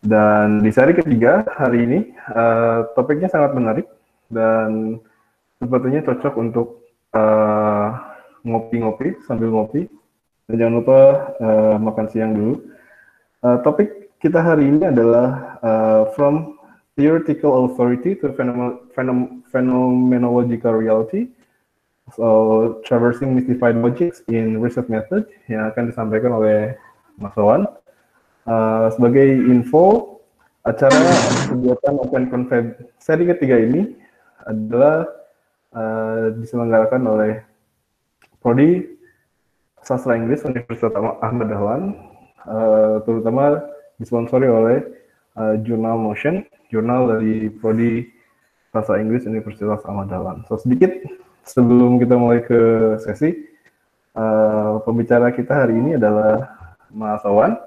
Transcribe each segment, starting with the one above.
Dan di seri ketiga hari ini, topiknya sangat menarik dan sepertinya cocok untuk ngopi-ngopi sambil ngopi. Dan jangan lupa makan siang dulu. Topik kita hari ini adalah from theoretical authority to phenomenological reality. So, traversing mystified logics in research method yang akan disampaikan oleh Mas Wawan. Sebagai info, acara kegiatan Open Confab seri ketiga ini adalah diselenggarakan oleh Prodi Sastra Inggris Universitas Ahmad Dahlan, terutama disponsori oleh Jurnal Motion, jurnal dari Prodi Sastra Inggris Universitas Ahmad Dahlan. So, sedikit sebelum kita mulai ke sesi, pembicara kita hari ini adalah Mas Wawan.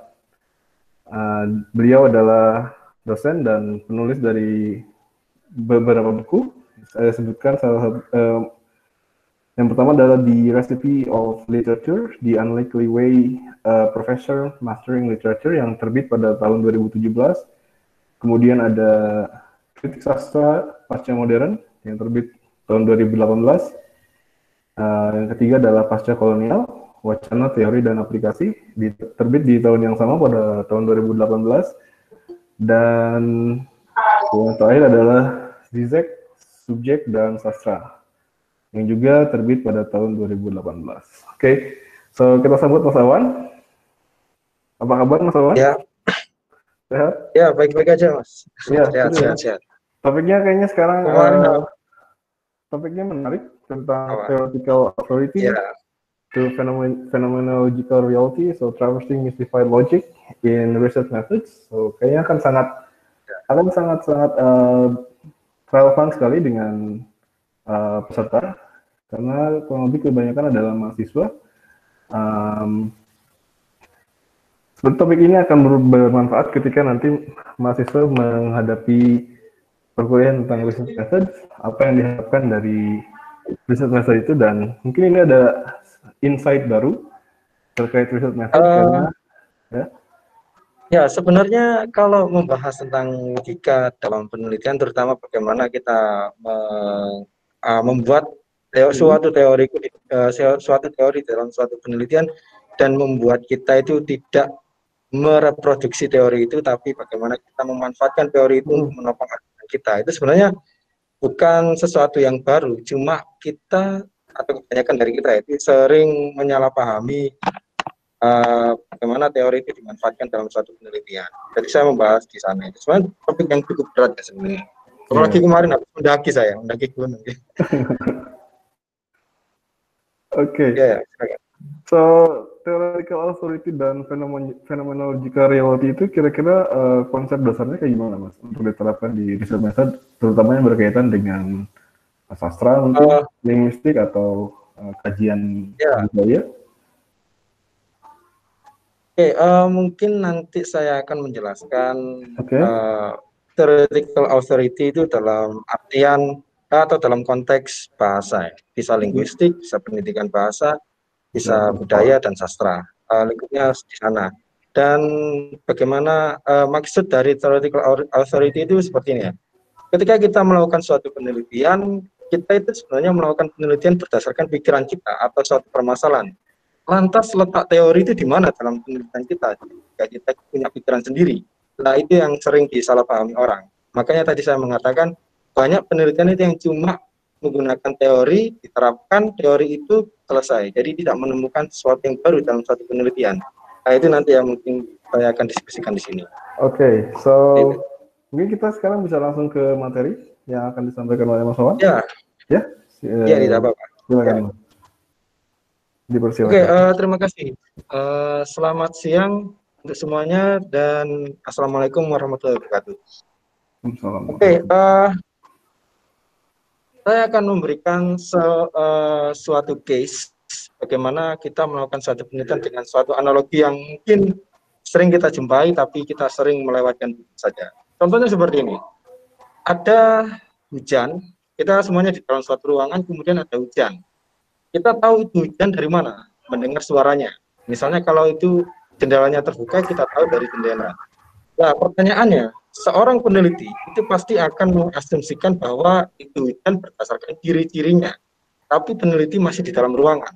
Beliau adalah dosen dan penulis dari beberapa buku. Saya sebutkan salah satu. Yang pertama adalah The Recipe of Literature, The Unlikely Way Professor Mastering Literature yang terbit pada tahun 2017. Kemudian ada Kritik Sastra Pasca Modern yang terbit tahun 2018. Yang ketiga adalah Pasca Kolonial, Wacana, Teori, dan Aplikasi, terbit di tahun yang sama pada tahun 2018. Dan yang terakhir adalah Zizek, Subjek, dan Sastra, yang juga terbit pada tahun 2018. Oke, so kita sambut Mas Wawan. Apa kabar Mas Wawan? Ya. Sehat? Ya, baik-baik aja Mas. Ya, sehat. Topiknya kayaknya sekarang topiknya menarik tentang theoretical authority to phenomenological reality, so traversing mystified logic in research methods. So kayaknya akan sangat relevan sekali dengan peserta, karena kurang lebih kebanyakan adalah mahasiswa. Topik ini akan bermanfaat ketika nanti mahasiswa menghadapi perkuliahan tentang research methods, apa yang diharapkan dari research method itu, dan mungkin ini ada insight baru terkait research method. Karena ya sebenarnya kalau membahas tentang logika dalam penelitian, terutama bagaimana kita membuat suatu teori dalam suatu penelitian dan membuat kita itu tidak mereproduksi teori itu, tapi bagaimana kita memanfaatkan teori itu untuk menopang argumen kita, itu sebenarnya bukan sesuatu yang baru. Cuma kita atau kebanyakan dari kita itu sering menyalahpahami bagaimana teori itu dimanfaatkan dalam suatu penelitian. Jadi saya membahas di sana. Itu sebenarnya topik yang cukup berat ya sebenarnya. Apalagi kemarin habis mendaki gunung. Oke. So, theoretical authority dan phenomenological reality itu kira-kira konsep dasarnya kayak gimana, Mas, untuk diterapkan di research method, terutama yang berkaitan dengan sastra, mungkin linguistik atau kajian budaya? Mungkin nanti saya akan menjelaskan theoretical authority itu dalam artian atau dalam konteks bahasa, bisa linguistik, bisa pendidikan bahasa, bisa budaya dan sastra, lingkupnya di sana. Dan bagaimana maksud dari theoretical authority itu seperti ini ya. Ketika kita melakukan suatu penelitian, kita itu sebenarnya melakukan penelitian berdasarkan pikiran kita atau suatu permasalahan. Lantas letak teori itu di mana dalam penelitian kita? Jika kita punya pikiran sendiri. Nah, itu yang sering disalahpahami orang. Makanya tadi saya mengatakan banyak penelitian itu yang cuma menggunakan teori, diterapkan, teori itu selesai. Jadi tidak menemukan sesuatu yang baru dalam suatu penelitian. Nah, itu nanti yang mungkin saya akan diskusikan di sini. Oke, so mungkin kita sekarang bisa langsung ke materi yang akan disampaikan oleh Mas Wawan. Ya, tidak apa-apa. Silakan. Oke, terima kasih. Selamat siang untuk semuanya dan assalamualaikum warahmatullahi wabarakatuh. Oke, saya akan memberikan suatu case bagaimana kita melakukan suatu penelitian dengan suatu analogi yang mungkin sering kita jumpai tapi kita sering melewatkan saja. Contohnya seperti ini. Ada hujan, kita semuanya di dalam suatu ruangan, kemudian ada hujan. Kita tahu itu hujan dari mana? Mendengar suaranya. Misalnya kalau itu jendelanya terbuka, kita tahu dari jendela. Nah, pertanyaannya, seorang peneliti itu pasti akan mengasumsikan bahwa itu hujan berdasarkan ciri-cirinya. Tapi peneliti masih di dalam ruangan.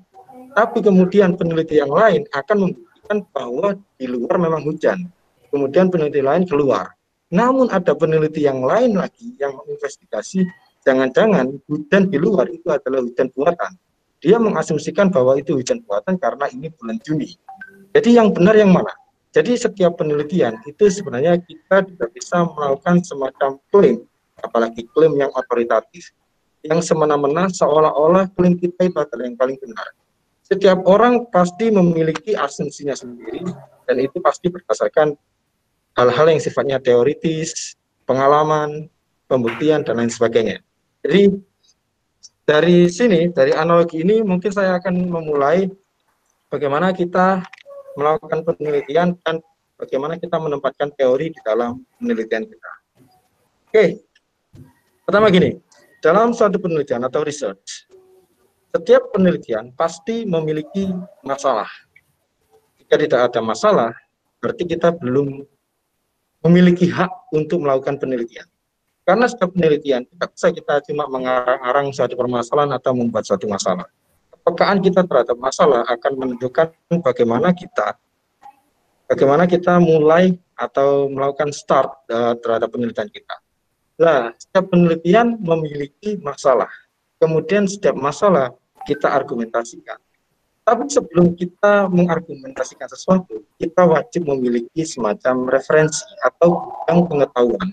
Tapi kemudian peneliti yang lain akan membuktikan bahwa di luar memang hujan. Kemudian peneliti lain keluar. Namun ada peneliti yang lain lagi yang menginvestigasi, jangan-jangan hujan di luar itu adalah hujan buatan. Dia mengasumsikan bahwa itu hujan buatan karena ini bulan Juni. Jadi yang benar yang mana? Jadi setiap penelitian itu sebenarnya kita tidak bisa melakukan semacam klaim, apalagi klaim yang otoritatif, yang semena-mena seolah-olah klaim kita itu adalah yang paling benar. Setiap orang pasti memiliki asumsinya sendiri, dan itu pasti berdasarkan hal-hal yang sifatnya teoritis, pengalaman, pembuktian, dan lain sebagainya. Jadi dari sini, dari analogi ini mungkin saya akan memulai bagaimana kita melakukan penelitian dan bagaimana kita menempatkan teori di dalam penelitian kita. Oke, pertama gini, dalam suatu penelitian atau research, setiap penelitian pasti memiliki masalah. Jika tidak ada masalah, berarti kita belum memiliki hak untuk melakukan penelitian. Karena setiap penelitian tidak bisa kita cuma mengarang-arang suatu permasalahan atau membuat suatu masalah. Kepekaan kita terhadap masalah akan menentukan bagaimana kita mulai atau melakukan start terhadap penelitian kita. Nah, setiap penelitian memiliki masalah. Kemudian setiap masalah kita argumentasikan. Tapi sebelum kita mengargumentasikan sesuatu, kita wajib memiliki semacam referensi atau bidang pengetahuan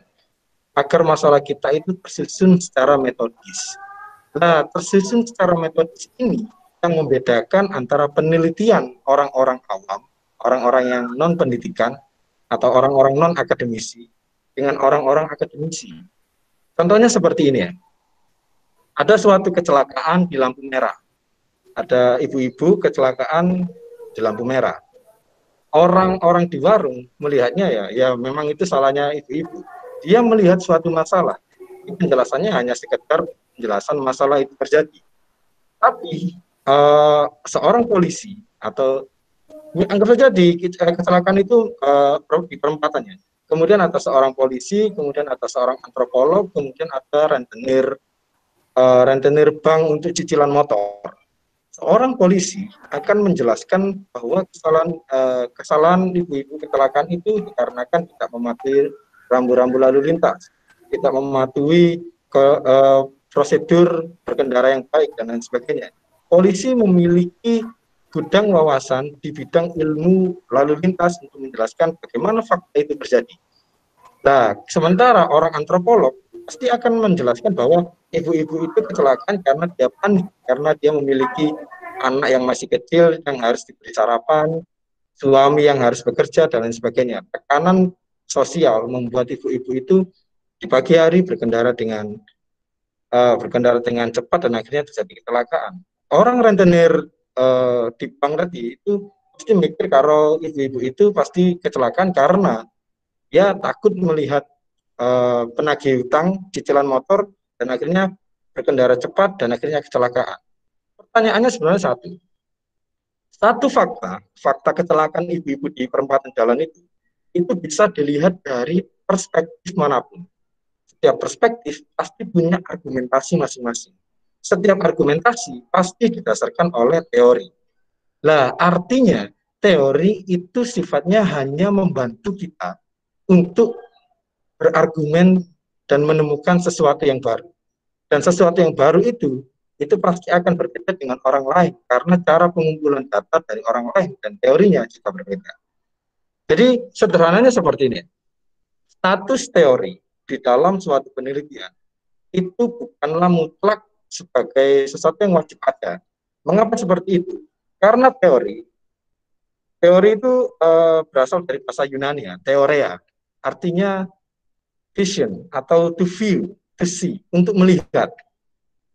agar masalah kita itu tersusun secara metodis. Nah, tersusun secara metodis ini yang membedakan antara penelitian orang-orang awam, orang-orang yang non-pendidikan, atau orang-orang non-akademisi, dengan orang-orang akademisi. Contohnya seperti ini ya. Ada suatu kecelakaan di lampu merah. Ada ibu-ibu kecelakaan di lampu merah. Orang-orang di warung melihatnya ya memang itu salahnya ibu-ibu. Dia melihat suatu masalah. Penjelasannya hanya sekedar penjelasan masalah itu terjadi. Tapi seorang polisi atau anggap saja di kecelakaan itu di perempatannya. Kemudian ada seorang polisi, kemudian ada seorang antropolog, kemudian ada rentenir bank untuk cicilan motor. Seorang polisi akan menjelaskan bahwa kesalahan ibu-ibu kecelakaan itu dikarenakan tidak mematuhi rambu-rambu lalu lintas, tidak mematuhi prosedur berkendara yang baik dan lain sebagainya. Polisi memiliki gudang wawasan di bidang ilmu lalu lintas untuk menjelaskan bagaimana fakta itu terjadi. Nah, sementara orang antropolog pasti akan menjelaskan bahwa ibu-ibu itu kecelakaan karena dia panik, karena dia memiliki anak yang masih kecil yang harus diberi sarapan, suami yang harus bekerja, dan lain sebagainya. Tekanan sosial membuat ibu-ibu itu di pagi hari berkendara dengan cepat dan akhirnya terjadi kecelakaan. Orang rentenir di bank tadi itu pasti mikir kalau ibu-ibu itu pasti kecelakaan karena dia takut melihat penagih hutang cicilan motor dan akhirnya berkendara cepat dan akhirnya kecelakaan. Pertanyaannya sebenarnya satu fakta kecelakaan ibu-ibu di perempatan jalan itu bisa dilihat dari perspektif manapun. Setiap perspektif pasti punya argumentasi masing-masing. Setiap argumentasi pasti didasarkan oleh teori. Nah, artinya teori itu sifatnya hanya membantu kita untuk berargumen dan menemukan sesuatu yang baru. Dan sesuatu yang baru itu pasti akan berbeda dengan orang lain karena cara pengumpulan data dari orang lain dan teorinya juga berbeda. Jadi sederhananya seperti ini. Status teori di dalam suatu penelitian itu bukanlah mutlak sebagai sesuatu yang wajib ada. Mengapa seperti itu? Karena teori itu berasal dari bahasa Yunani ya, theoria. Artinya vision atau to view, to see, untuk melihat.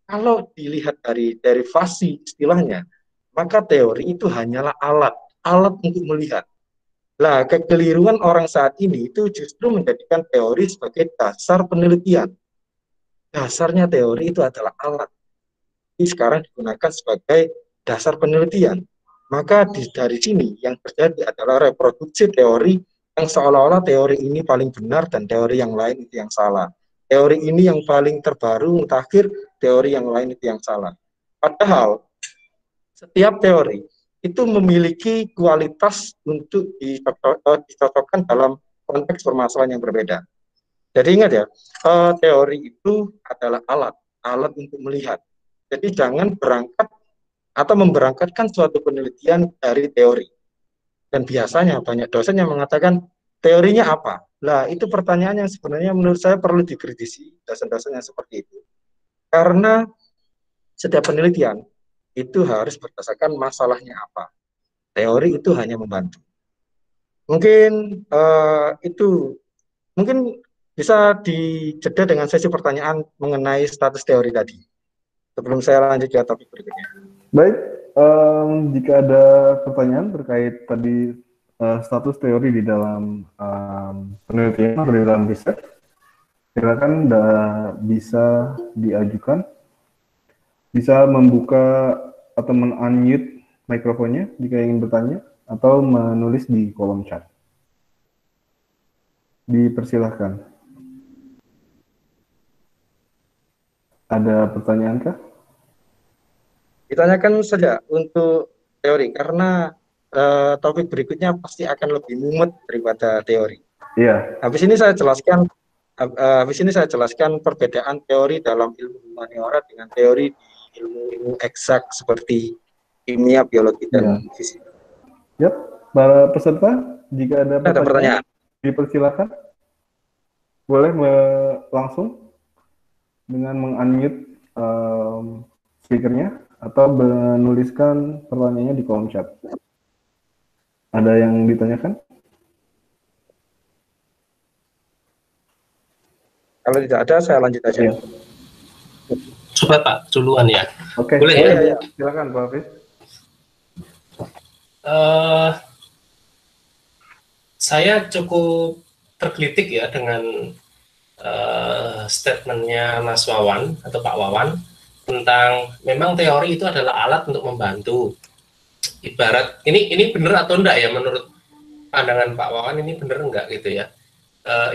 Kalau dilihat dari derivasi istilahnya, maka teori itu hanyalah alat untuk melihat. Nah, kekeliruan orang saat ini itu justru menjadikan teori sebagai dasar penelitian. Dasarnya teori itu adalah alat. Ini sekarang digunakan sebagai dasar penelitian. Maka dari sini yang terjadi adalah reproduksi teori yang seolah-olah teori ini paling benar dan teori yang lain itu yang salah. Teori ini yang paling terbaru, mutakhir, teori yang lain itu yang salah. Padahal setiap teori itu memiliki kualitas untuk dicocokkan dalam konteks permasalahan yang berbeda. Jadi ingat ya, teori itu adalah alat untuk melihat. Jadi jangan berangkat atau memberangkatkan suatu penelitian dari teori. Dan biasanya banyak dosen yang mengatakan, teorinya apa? Lah, itu pertanyaan yang sebenarnya menurut saya perlu dikritisi dosen-dosen yang seperti itu. Karena setiap penelitian itu harus berdasarkan masalahnya apa. Teori itu hanya membantu. Mungkin itu mungkin bisa dijeda dengan sesi pertanyaan mengenai status teori tadi. Sebelum saya lanjut ke topik berikutnya. Baik, jika ada pertanyaan terkait tadi status teori di dalam penelitian atau di dalam riset, silakan bisa diajukan, bisa membuka atau men-unmute mikrofonnya jika ingin bertanya, atau menulis di kolom chat. Dipersilahkan. Ada pertanyaan kah? Ditanyakan saja untuk teori, karena topik berikutnya pasti akan lebih mumet daripada teori. Iya. Habis ini saya jelaskan perbedaan teori dalam ilmu humaniora dengan teori di ilmu eksak seperti kimia, biologi, dan fisika. Yap, para peserta, jika ada pertanyaan, dipersilakan. Boleh langsung dengan meng-unmute speakernya atau menuliskan pertanyaannya di kolom chat. Ada yang ditanyakan? Kalau tidak ada, saya lanjut aja. Iya. Coba Pak, duluan ya. Oke. Boleh ya? Silakan Pak Hafiz. Saya cukup tergelitik ya dengan statementnya Mas Wawan atau Pak Wawan tentang memang teori itu adalah alat untuk membantu. Ibarat ini benar atau enggak ya menurut pandangan Pak Wawan, ini benar enggak gitu ya?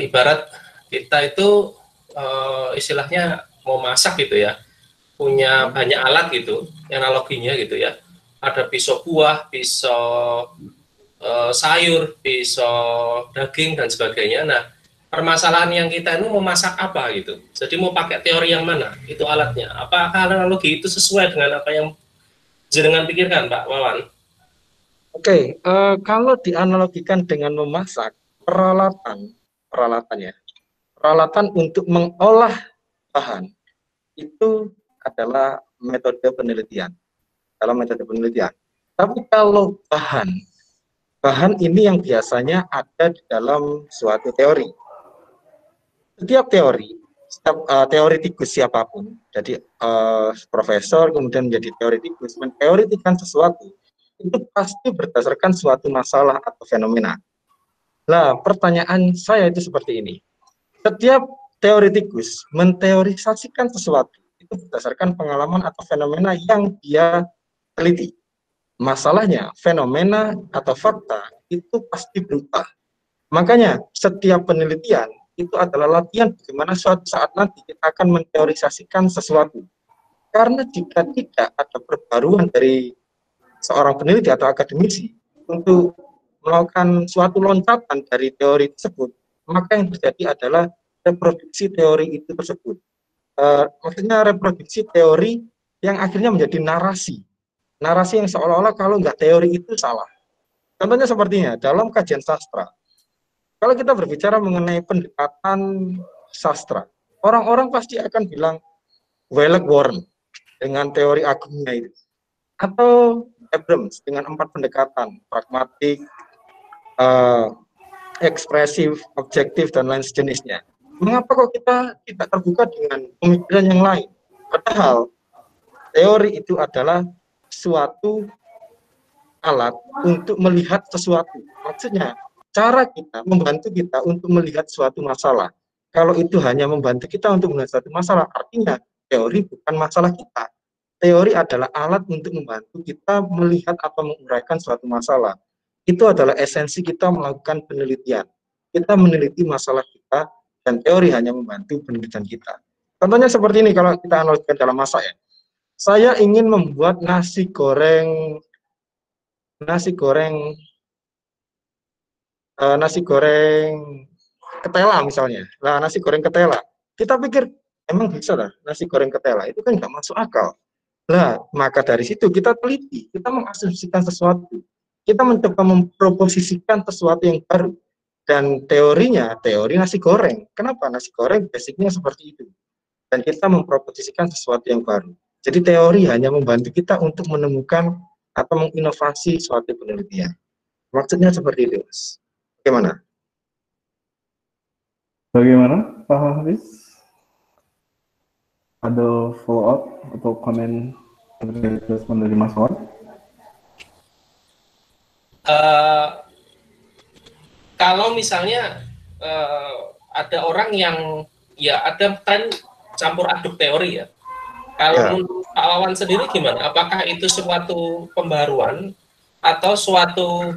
Ibarat kita itu istilahnya mau masak gitu ya, punya banyak alat gitu, analoginya gitu ya. Ada pisau buah, pisau sayur, pisau daging dan sebagainya. Nah, permasalahan yang kita ini mau masak apa gitu. Jadi mau pakai teori yang mana? Itu alatnya. Apakah analogi itu sesuai dengan apa yang jenengan pikirkan, Pak Wawan? Oke, kalau dianalogikan dengan memasak, peralatan untuk mengolah bahan itu adalah metode penelitian. Dalam metode penelitian. Tapi kalau bahan ini yang biasanya ada di dalam suatu teori. Setiap teoretikus siapapun, jadi profesor kemudian menjadi teoretikus, menteoretikan sesuatu, itu pasti berdasarkan suatu masalah atau fenomena. Nah, pertanyaan saya itu seperti ini. Setiap teoretikus menteorisasikan sesuatu itu berdasarkan pengalaman atau fenomena yang dia teliti. Masalahnya, fenomena atau fakta itu pasti berubah. Makanya, setiap penelitian itu adalah latihan bagaimana suatu saat nanti kita akan menteorisasikan sesuatu. Karena jika tidak ada perbaruan dari seorang peneliti atau akademisi untuk melakukan suatu loncatan dari teori tersebut, maka yang terjadi adalah reproduksi teori itu tersebut. Maksudnya reproduksi teori yang akhirnya menjadi narasi yang seolah-olah kalau nggak teori itu salah. Contohnya sepertinya dalam kajian sastra, kalau kita berbicara mengenai pendekatan sastra, orang-orang pasti akan bilang Wallace Warren dengan teori agungnya itu, atau Abrams dengan 4 pendekatan, pragmatik, ekspresif, objektif, dan lain sejenisnya. Mengapa kok kita tidak terbuka dengan pemikiran yang lain? Padahal teori itu adalah suatu alat untuk melihat sesuatu. Maksudnya, cara kita membantu kita untuk melihat suatu masalah. Kalau itu hanya membantu kita untuk melihat suatu masalah, artinya teori bukan masalah kita. Teori adalah alat untuk membantu kita melihat atau menguraikan suatu masalah. itu adalah esensi kita melakukan penelitian. Kita meneliti masalah kita, dan teori hanya membantu penelitian kita. Contohnya seperti ini kalau kita analogikan dalam masak ya. Saya ingin membuat nasi goreng ketela misalnya. Nah, nasi goreng ketela. Kita pikir emang bisa lah nasi goreng ketela, itu kan nggak masuk akal. Nah, maka dari situ kita teliti, kita mengasumsikan sesuatu, kita mencoba memproposisikan sesuatu yang baru. Dan teorinya, teori nasi goreng. Kenapa? Nasi goreng basicnya seperti itu. Dan kita memproposisikan sesuatu yang baru. Jadi teori hanya membantu kita untuk menemukan atau menginovasi suatu penelitian. Maksudnya seperti itu, Mas. Bagaimana? Bagaimana, Pak Hafiz? Ada follow up atau komen dari Mas Wan? Kalau misalnya ada orang yang ya ada tren campur aduk teori ya. Kalau menurut Pak Wawan sendiri gimana? Apakah itu suatu pembaruan atau suatu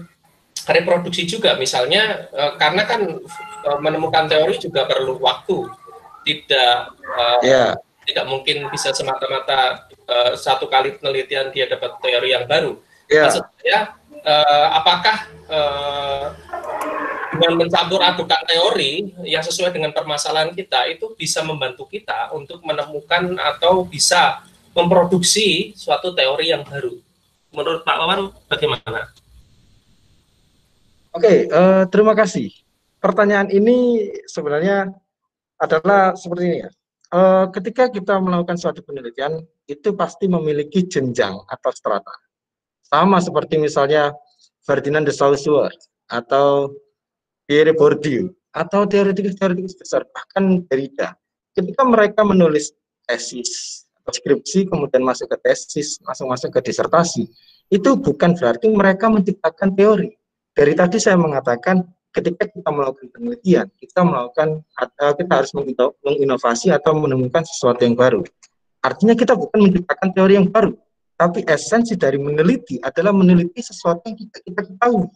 reproduksi juga? Misalnya karena kan menemukan teori juga perlu waktu. Tidak mungkin bisa semata-mata satu kali penelitian dia dapat teori yang baru. Maksud saya, apakah dengan mencampur adukan teori yang sesuai dengan permasalahan kita itu bisa membantu kita untuk menemukan atau bisa memproduksi suatu teori yang baru? Menurut Pak Wawan bagaimana? Oke, terima kasih. Pertanyaan ini sebenarnya adalah seperti ini ya. Ketika kita melakukan suatu penelitian, itu pasti memiliki jenjang atau strata. Sama seperti misalnya Ferdinand de Saussure atau Pierre Bourdieu atau teoretikus besar, bahkan Derrida. Ketika mereka menulis tesis atau skripsi, kemudian masuk ke tesis, masuk ke disertasi, itu bukan berarti mereka menciptakan teori. Dari tadi saya mengatakan, ketika kita melakukan penelitian, kita harus menginovasi atau menemukan sesuatu yang baru. Artinya kita bukan menciptakan teori yang baru, tapi esensi dari meneliti adalah meneliti sesuatu yang kita ketahui.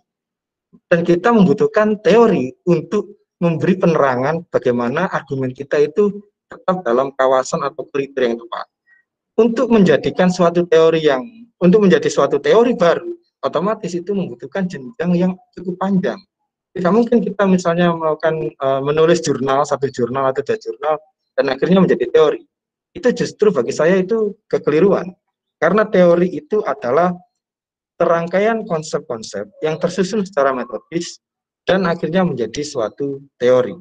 Dan kita membutuhkan teori untuk memberi penerangan bagaimana argumen kita itu tetap dalam kawasan atau kriteria yang tepat. Untuk menjadi suatu teori baru, otomatis itu membutuhkan jenjang yang cukup panjang. Tidak mungkin kita misalnya menulis satu jurnal atau 2 jurnal dan akhirnya menjadi teori. Itu justru bagi saya itu kekeliruan. Karena teori itu adalah serangkaian konsep-konsep yang tersusun secara metodis dan akhirnya menjadi suatu teori.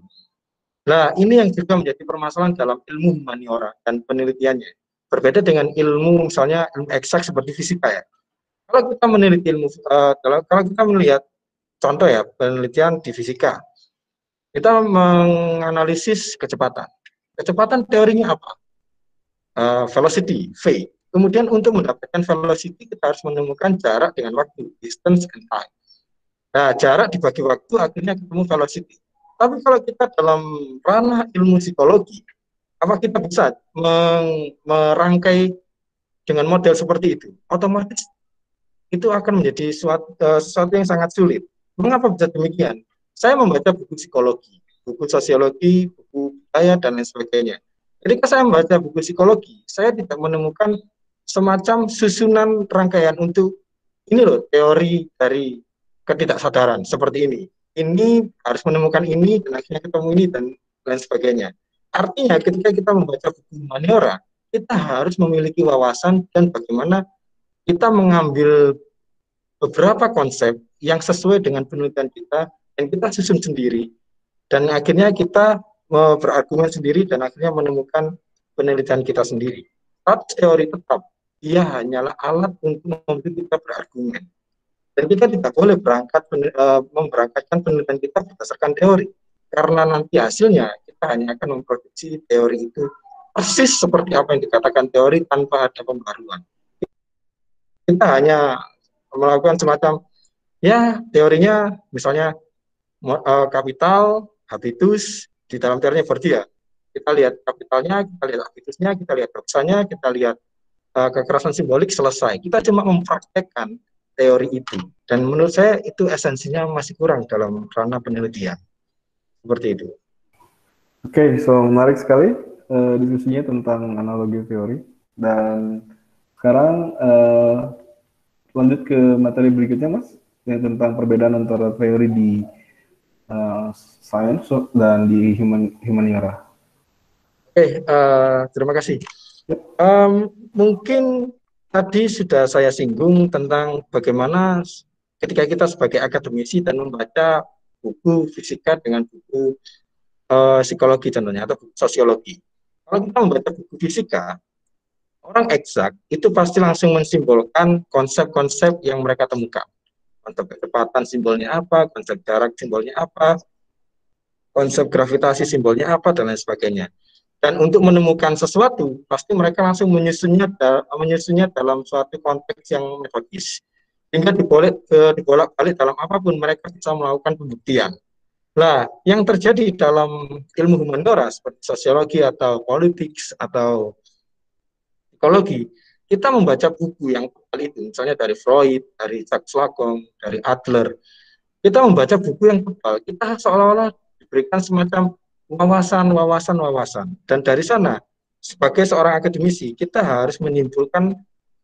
Nah, ini yang juga menjadi permasalahan dalam ilmu humaniora dan penelitiannya. Berbeda dengan ilmu misalnya ilmu eksak seperti fisika ya. Kalau kita meneliti kalau kita melihat contoh ya penelitian di fisika, kita menganalisis kecepatan. Kecepatan teorinya apa? Velocity, V. Kemudian untuk mendapatkan velocity kita harus menemukan jarak dengan waktu, distance and time. Nah, jarak dibagi waktu akhirnya ketemu velocity. Tapi kalau kita dalam ranah ilmu psikologi, apa kita bisa merangkai dengan model seperti itu? Otomatis itu akan menjadi sesuatu yang sangat sulit. Mengapa bisa demikian? Saya membaca buku psikologi, buku sosiologi, buku budaya, dan lain sebagainya. Ketika saya membaca buku psikologi, saya tidak menemukan semacam susunan rangkaian untuk ini loh teori dari ketidaksadaran seperti ini. Ini harus menemukan ini dan akhirnya ketemu ini dan lain sebagainya. Artinya ketika kita membaca buku humaniora, kita harus memiliki wawasan dan bagaimana kita mengambil beberapa konsep yang sesuai dengan penelitian kita dan kita susun sendiri dan akhirnya kita berargumen sendiri dan akhirnya menemukan penelitian kita sendiri. Tapi teori tetap dia hanyalah alat untuk membantu kita berargumen. Dan kita tidak boleh memberangkatkan penelitian kita berdasarkan teori. Karena nanti hasilnya kita hanya akan memproduksi teori itu persis seperti apa yang dikatakan teori tanpa ada pembaruan. Kita hanya melakukan semacam, ya teorinya misalnya kapital, habitus, di dalam teorinya Bourdieu. Kita lihat kapitalnya, kita lihat habitusnya, kita lihat doksanya, kita lihat kekerasan simbolik, selesai. Kita cuma mempraktekkan teori itu. Dan menurut saya itu esensinya masih kurang dalam ranah penelitian. Seperti itu. Oke, so menarik sekali diskusinya tentang analogi teori. Dan sekarang lanjut ke materi berikutnya, Mas, yang tentang perbedaan antara teori di science dan di humaniora. Oke, terima kasih. Mungkin tadi sudah saya singgung tentang bagaimana ketika kita sebagai akademisi dan membaca buku fisika dengan buku psikologi contohnya atau buku sosiologi. Kalau kita membaca buku fisika, orang eksak itu pasti langsung mensimbolkan konsep-konsep yang mereka temukan. Konsep kecepatan simbolnya apa, konsep jarak simbolnya apa, konsep gravitasi simbolnya apa, dan lain sebagainya. Dan untuk menemukan sesuatu, pasti mereka langsung menyusunnya dalam suatu konteks yang metodis. Sehingga dibolak-balik dalam apapun mereka bisa melakukan pembuktian. Nah, yang terjadi dalam ilmu humaniora seperti sosiologi atau politik atau psikologi, kita membaca buku yang itu, misalnya dari Freud, dari Jacques Lacan, dari Adler, kita membaca buku yang tebal, kita seolah-olah diberikan semacam wawasan. Dan dari sana, sebagai seorang akademisi, kita harus menyimpulkan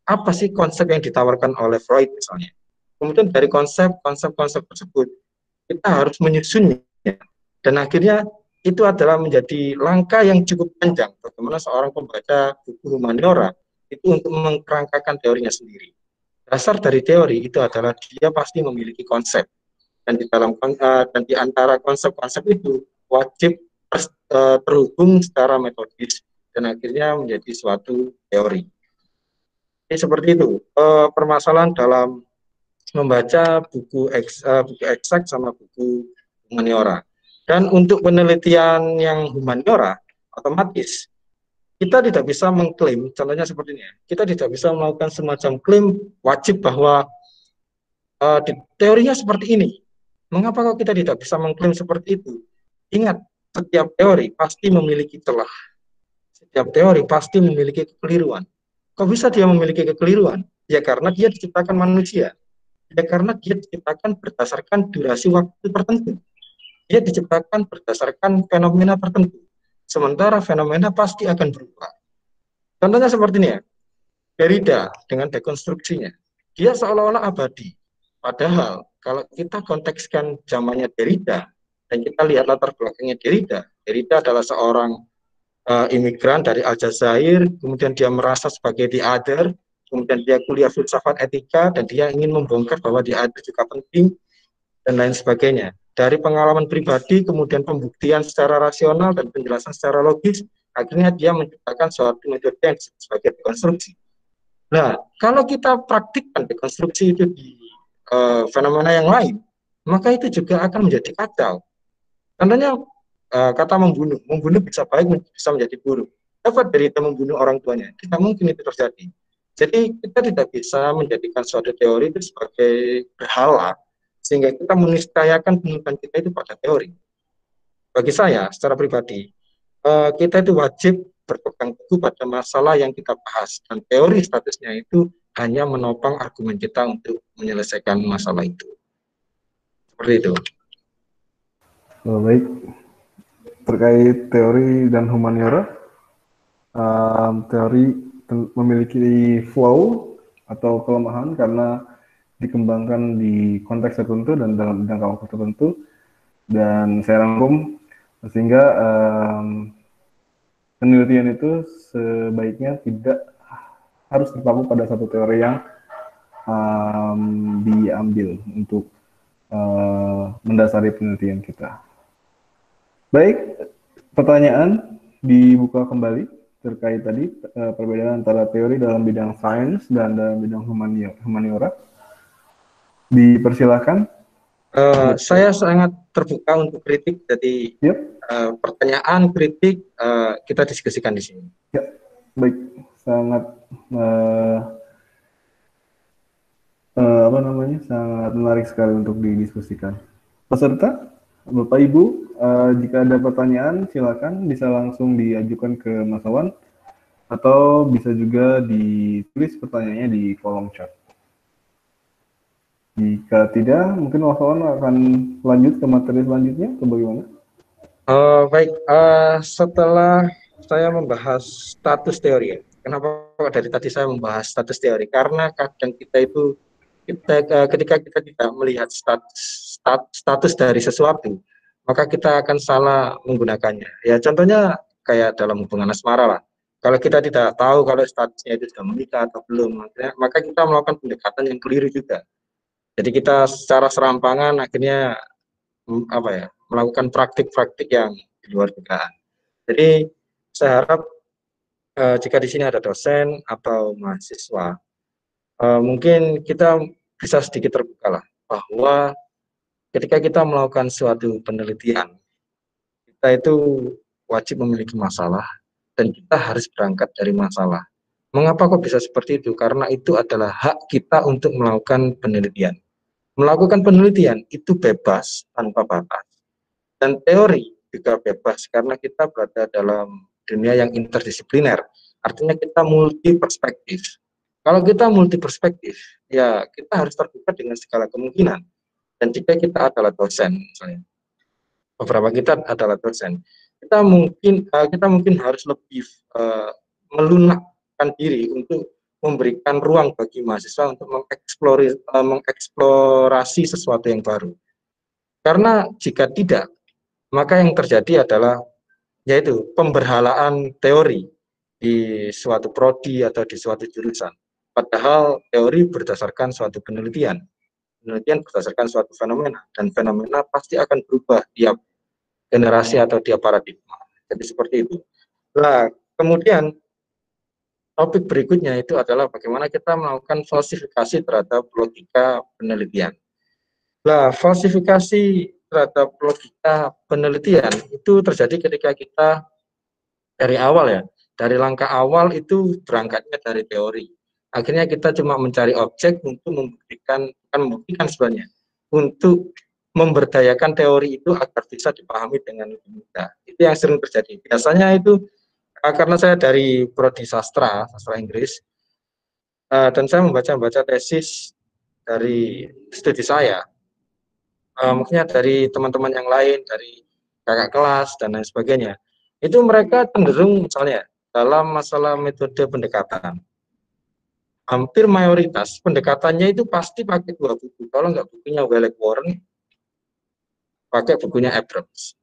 apa sih konsep yang ditawarkan oleh Freud misalnya. Kemudian dari konsep tersebut, kita harus menyusunnya. Dan akhirnya itu adalah menjadi langkah yang cukup panjang bagaimana seorang pembaca buku humaniora itu untuk mengkerangkakan teorinya sendiri. Dasar dari teori itu adalah dia pasti memiliki konsep. Dan di antara konsep-konsep itu wajib terhubung secara metodis dan akhirnya menjadi suatu teori. Jadi seperti itu permasalahan dalam membaca buku eksak sama buku humaniora. Dan untuk penelitian yang humaniora, otomatis kita tidak bisa mengklaim, contohnya seperti ini, kita tidak bisa melakukan semacam klaim wajib bahwa teorinya seperti ini. Mengapa kok kita tidak bisa mengklaim seperti itu? Ingat, setiap teori pasti memiliki celah. Setiap teori pasti memiliki kekeliruan. Kok bisa dia memiliki kekeliruan? Ya karena dia diciptakan manusia. Ya karena dia diciptakan berdasarkan durasi waktu tertentu. Dia diciptakan berdasarkan fenomena tertentu. Sementara fenomena pasti akan berubah. Contohnya seperti ini ya. Derrida dengan dekonstruksinya. Dia seolah-olah abadi. Padahal kalau kita kontekskan zamannya Derrida dan kita lihat latar belakangnya Derrida adalah seorang imigran dari Aljazair, kemudian dia merasa sebagai the other, kemudian dia kuliah filsafat etika dan dia ingin membongkar bahwa the other juga penting dan lain sebagainya. Dari pengalaman pribadi, kemudian pembuktian secara rasional dan penjelasan secara logis, akhirnya dia menciptakan suatu metode yang disebut sebagai dekonstruksi. Nah, kalau kita praktikkan dekonstruksi itu di fenomena yang lain, maka itu juga akan menjadi kacau. Contohnya kata membunuh bisa baik bisa menjadi buruk. Dapat dari itu membunuh orang tuanya, tidak mungkin itu terjadi. Jadi kita tidak bisa menjadikan suatu teori itu sebagai berhala, sehingga kita meniscayakan penemuan kita itu pada teori. Bagi saya, secara pribadi, kita itu wajib berpegang teguh pada masalah yang kita bahas, dan teori statusnya itu hanya menopang argumen kita untuk menyelesaikan masalah itu. Seperti itu. Baik, terkait teori dan humaniora, teori memiliki flow atau kelemahan karena dikembangkan di konteks tertentu dan dalam jangka waktu tertentu, dan saya rangkum sehingga penelitian itu sebaiknya tidak harus terpaku pada satu teori yang diambil untuk mendasari penelitian kita. Baik, pertanyaan dibuka kembali terkait tadi perbedaan antara teori dalam bidang sains dan dalam bidang humaniora. Dipersilakan. Saya sangat terbuka untuk kritik, jadi pertanyaan, kritik kita diskusikan di sini. Ya, baik, sangat sangat menarik sekali untuk didiskusikan. Peserta, Bapak Ibu, jika ada pertanyaan silakan bisa langsung diajukan ke Mas Awan atau bisa juga ditulis pertanyaannya di kolom chat. Jika tidak, mungkin wartawan akan lanjut ke materi selanjutnya, atau bagaimana? Baik, setelah saya membahas status teori, ya. Kenapa dari tadi saya membahas status teori? Karena kadang kita itu ketika kita tidak melihat status dari sesuatu, maka kita akan salah menggunakannya. Ya contohnya kayak dalam hubungan asmara lah. Kalau kita tidak tahu kalau statusnya itu sudah menikah atau belum, maka kita melakukan pendekatan yang keliru juga. Jadi kita secara serampangan akhirnya apa ya, melakukan praktik-praktik yang di luar dugaan. Jadi saya harap jika di sini ada dosen atau mahasiswa, mungkin kita bisa sedikit terbuka lah bahwa ketika kita melakukan suatu penelitian, kita itu wajib memiliki masalah dan kita harus berangkat dari masalah. Mengapa kok bisa seperti itu? Karena itu adalah hak kita untuk melakukan penelitian. Melakukan penelitian itu bebas tanpa batas. Dan teori juga bebas karena kita berada dalam dunia yang interdisipliner. Artinya kita multi perspektif. Kalau kita multi perspektif, ya kita harus terbuka dengan segala kemungkinan. Dan jika kita adalah dosen, misalnya, beberapa kita adalah dosen, kita mungkin harus lebih melunakkan diri untuk memberikan ruang bagi mahasiswa untuk mengeksplorasi sesuatu yang baru. Karena jika tidak, maka yang terjadi adalah yaitu pemberhalaan teori di suatu prodi atau di suatu jurusan. Padahal teori berdasarkan suatu penelitian berdasarkan suatu fenomena, dan fenomena pasti akan berubah tiap generasi atau tiap paradigma. Jadi seperti itu. Nah, kemudian topik berikutnya itu adalah bagaimana kita melakukan falsifikasi terhadap logika penelitian. Nah, falsifikasi terhadap logika penelitian itu terjadi ketika kita dari awal ya, dari langkah awal itu berangkatnya dari teori. Akhirnya kita cuma mencari objek untuk membuktikan sebenarnya, untuk memberdayakan teori itu agar bisa dipahami dengan lebih mudah. Itu yang sering terjadi. Biasanya itu karena saya dari prodi sastra Inggris, dan saya membaca tesis dari studi saya, mungkin dari teman-teman yang lain, dari kakak kelas dan lain sebagainya. Itu mereka cenderung misalnya dalam masalah metode pendekatan, hampir mayoritas pendekatannya itu pasti pakai 2 buku. Kalau nggak bukunya Wallace Warren, pakai bukunya Abrams.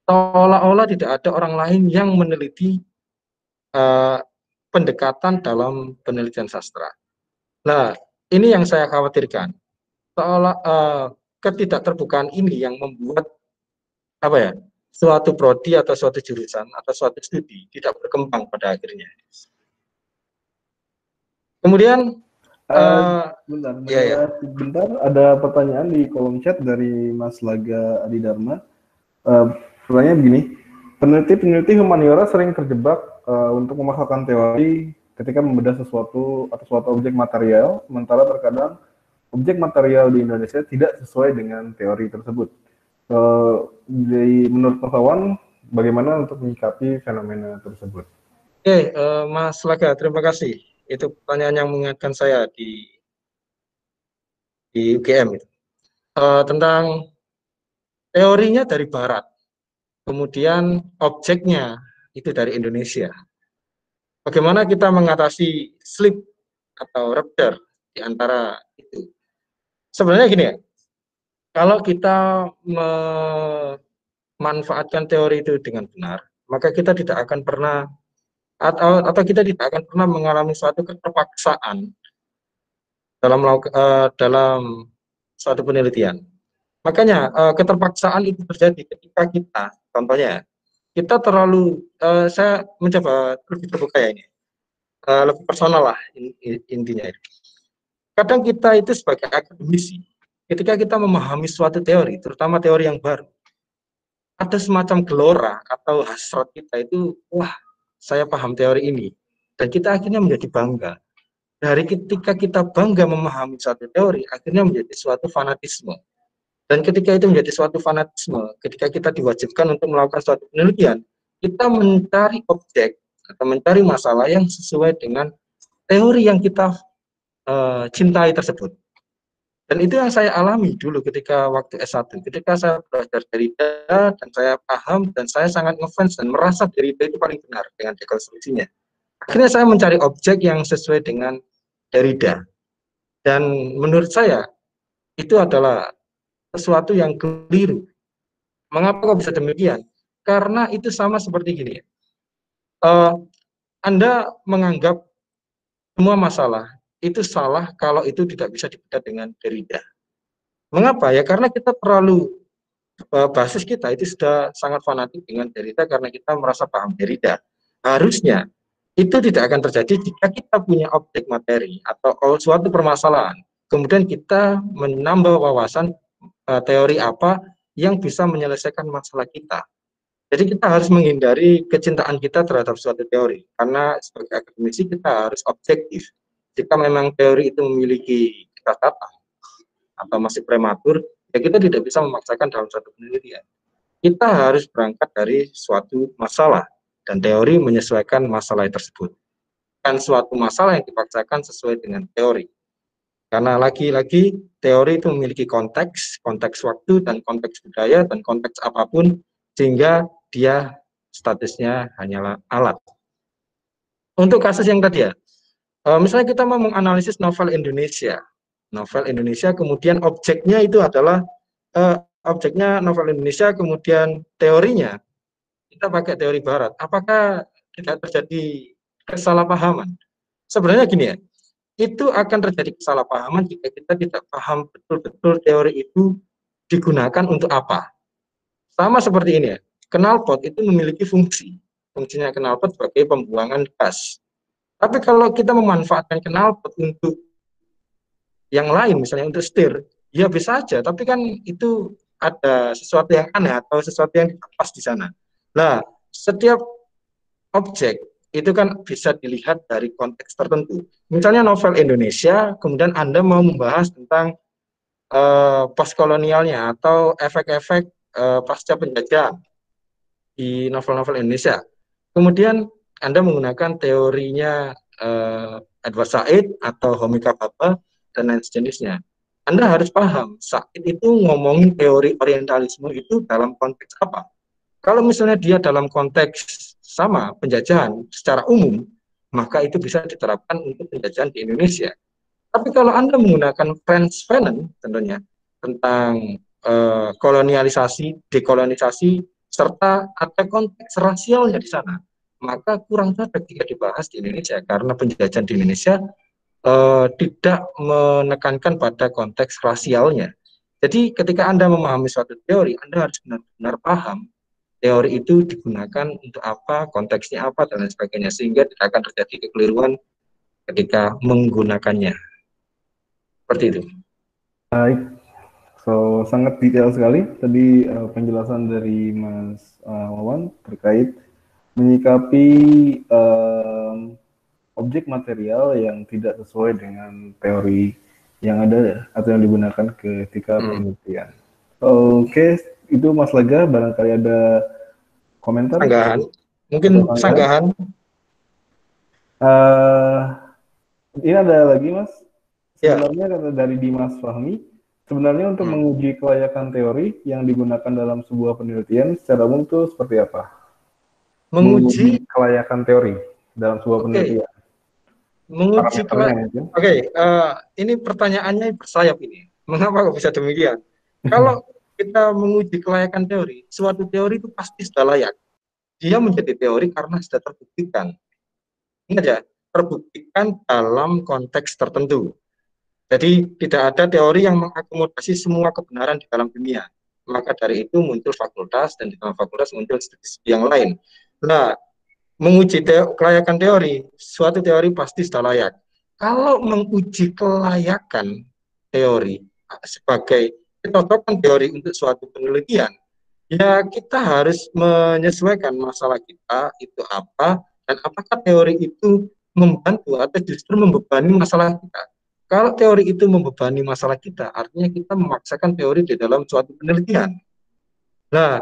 Seolah-olah tidak ada orang lain yang meneliti pendekatan dalam penelitian sastra. Nah, ini yang saya khawatirkan. Seolah ketidakterbukaan ini yang membuat apa ya, suatu prodi atau suatu jurusan atau suatu studi tidak berkembang pada akhirnya. Kemudian bentar, ada pertanyaan di kolom chat dari Mas Laga Adidharma. Pertanyaannya begini, peneliti humaniora sering terjebak untuk memasukkan teori ketika membedah sesuatu atau suatu objek material, sementara terkadang objek material di Indonesia tidak sesuai dengan teori tersebut. Menurut Mas Wawan, bagaimana untuk menyikapi fenomena tersebut? Oke, Mas Laga, terima kasih. Itu pertanyaan yang mengingatkan saya di UGM. Tentang teorinya dari Barat, kemudian objeknya itu dari Indonesia. Bagaimana kita mengatasi slip atau rupture di antara itu? Sebenarnya gini ya, kalau kita memanfaatkan teori itu dengan benar, maka kita tidak akan pernah atau kita tidak akan pernah mengalami suatu keterpaksaan dalam suatu penelitian. Makanya keterpaksaan itu terjadi ketika kita, contohnya, kita terlalu, saya mencoba lebih terbuka ya ini, lebih personal lah intinya. Kadang kita itu sebagai akademisi, ketika kita memahami suatu teori, terutama teori yang baru, ada semacam gelora atau hasrat kita itu, wah, saya paham teori ini, dan kita akhirnya menjadi bangga. Dari ketika kita bangga memahami suatu teori, akhirnya menjadi suatu fanatisme. Dan ketika itu menjadi suatu fanatisme, ketika kita diwajibkan untuk melakukan suatu penelitian, kita mencari objek atau mencari masalah yang sesuai dengan teori yang kita cintai tersebut. Dan itu yang saya alami dulu ketika waktu S1. Ketika saya belajar Derrida dan saya paham dan saya sangat ngefans dan merasa Derrida itu paling benar dengan dekonstruksinya. Akhirnya saya mencari objek yang sesuai dengan Derrida. Dan menurut saya itu adalah sesuatu yang keliru. Mengapa kok bisa demikian? Karena itu sama seperti gini. Anda menganggap semua masalah itu salah kalau itu tidak bisa dibedah dengan Derrida. Mengapa? Ya karena kita terlalu basis kita itu sudah sangat fanatik dengan Derrida karena kita merasa paham Derrida. Harusnya itu tidak akan terjadi jika kita punya objek materi atau suatu permasalahan. Kemudian kita menambah wawasan teori apa yang bisa menyelesaikan masalah kita. Jadi kita harus menghindari kecintaan kita terhadap suatu teori. Karena sebagai akademisi kita harus objektif. Jika memang teori itu memiliki catatan atau masih prematur, ya kita tidak bisa memaksakan dalam suatu penelitian. Kita harus berangkat dari suatu masalah dan teori menyesuaikan masalah tersebut. Bukan suatu masalah yang dipaksakan sesuai dengan teori. Karena lagi-lagi teori itu memiliki konteks waktu dan konteks budaya dan konteks apapun, sehingga dia statusnya hanyalah alat. Untuk kasus yang tadi ya, misalnya kita mau menganalisis novel Indonesia kemudian objeknya itu adalah objeknya novel Indonesia, kemudian teorinya kita pakai teori barat, apakah tidak terjadi kesalahpahaman? Sebenarnya gini ya, itu akan terjadi kesalahpahaman jika kita tidak paham betul-betul teori itu digunakan untuk apa. Sama seperti ini ya, knalpot itu memiliki fungsinya knalpot sebagai pembuangan gas. Tapi kalau kita memanfaatkan knalpot untuk yang lain, misalnya untuk setir, ya bisa aja, tapi kan itu ada sesuatu yang aneh atau sesuatu yang tidak pas di sana. Nah, setiap objek itu kan bisa dilihat dari konteks tertentu. Misalnya novel Indonesia, kemudian Anda mau membahas tentang postkolonialnya atau efek-efek pasca penjajahan di novel-novel Indonesia. Kemudian Anda menggunakan teorinya Edward Said atau Homika Bhabha dan lain sejenisnya. Anda harus paham, Said itu ngomongin teori orientalisme itu dalam konteks apa. Kalau misalnya dia dalam konteks sama penjajahan secara umum, maka itu bisa diterapkan untuk penjajahan di Indonesia. Tapi kalau Anda menggunakan Frantz Fanon tentunya tentang kolonialisasi, dekolonisasi, serta ada konteks rasialnya di sana, maka kurang cocok jika dibahas di Indonesia karena penjajahan di Indonesia tidak menekankan pada konteks rasialnya. Jadi ketika Anda memahami suatu teori, Anda harus benar-benar paham teori itu digunakan untuk apa, konteksnya apa, dan lain sebagainya, sehingga tidak akan terjadi kekeliruan ketika menggunakannya. Seperti itu. Baik, so sangat detail sekali tadi penjelasan dari Mas Wawan terkait menyikapi objek material yang tidak sesuai dengan teori yang ada atau yang digunakan ketika penelitian. Oke, itu Mas Lega, barangkali ada komentar? Sanggahan, mungkin sanggahan. Ini ada lagi Mas, sebenarnya ya. kata dari Dimas Fahmi, sebenarnya untuk menguji kelayakan teori yang digunakan dalam sebuah penelitian secara umum itu seperti apa? Menguji kelayakan teori dalam sebuah penelitian. Menguji kelayakan. Ini pertanyaannya bersayap ini. Mengapa kok bisa demikian? Kalau kita menguji kelayakan teori, suatu teori itu pasti sudah layak. Dia menjadi teori karena sudah terbuktikan. Ini aja, terbuktikan dalam konteks tertentu. Jadi tidak ada teori yang mengakomodasi semua kebenaran di dalam dunia. Maka dari itu muncul fakultas, dan di dalam fakultas muncul studi yang lain. Nah, menguji kelayakan teori, suatu teori pasti sudah layak. Kalau menguji kelayakan teori sebagai kecocokan teori untuk suatu penelitian, ya kita harus menyesuaikan masalah kita itu apa, dan apakah teori itu membantu atau justru membebani masalah kita. Kalau teori itu membebani masalah kita, artinya kita memaksakan teori di dalam suatu penelitian. Nah,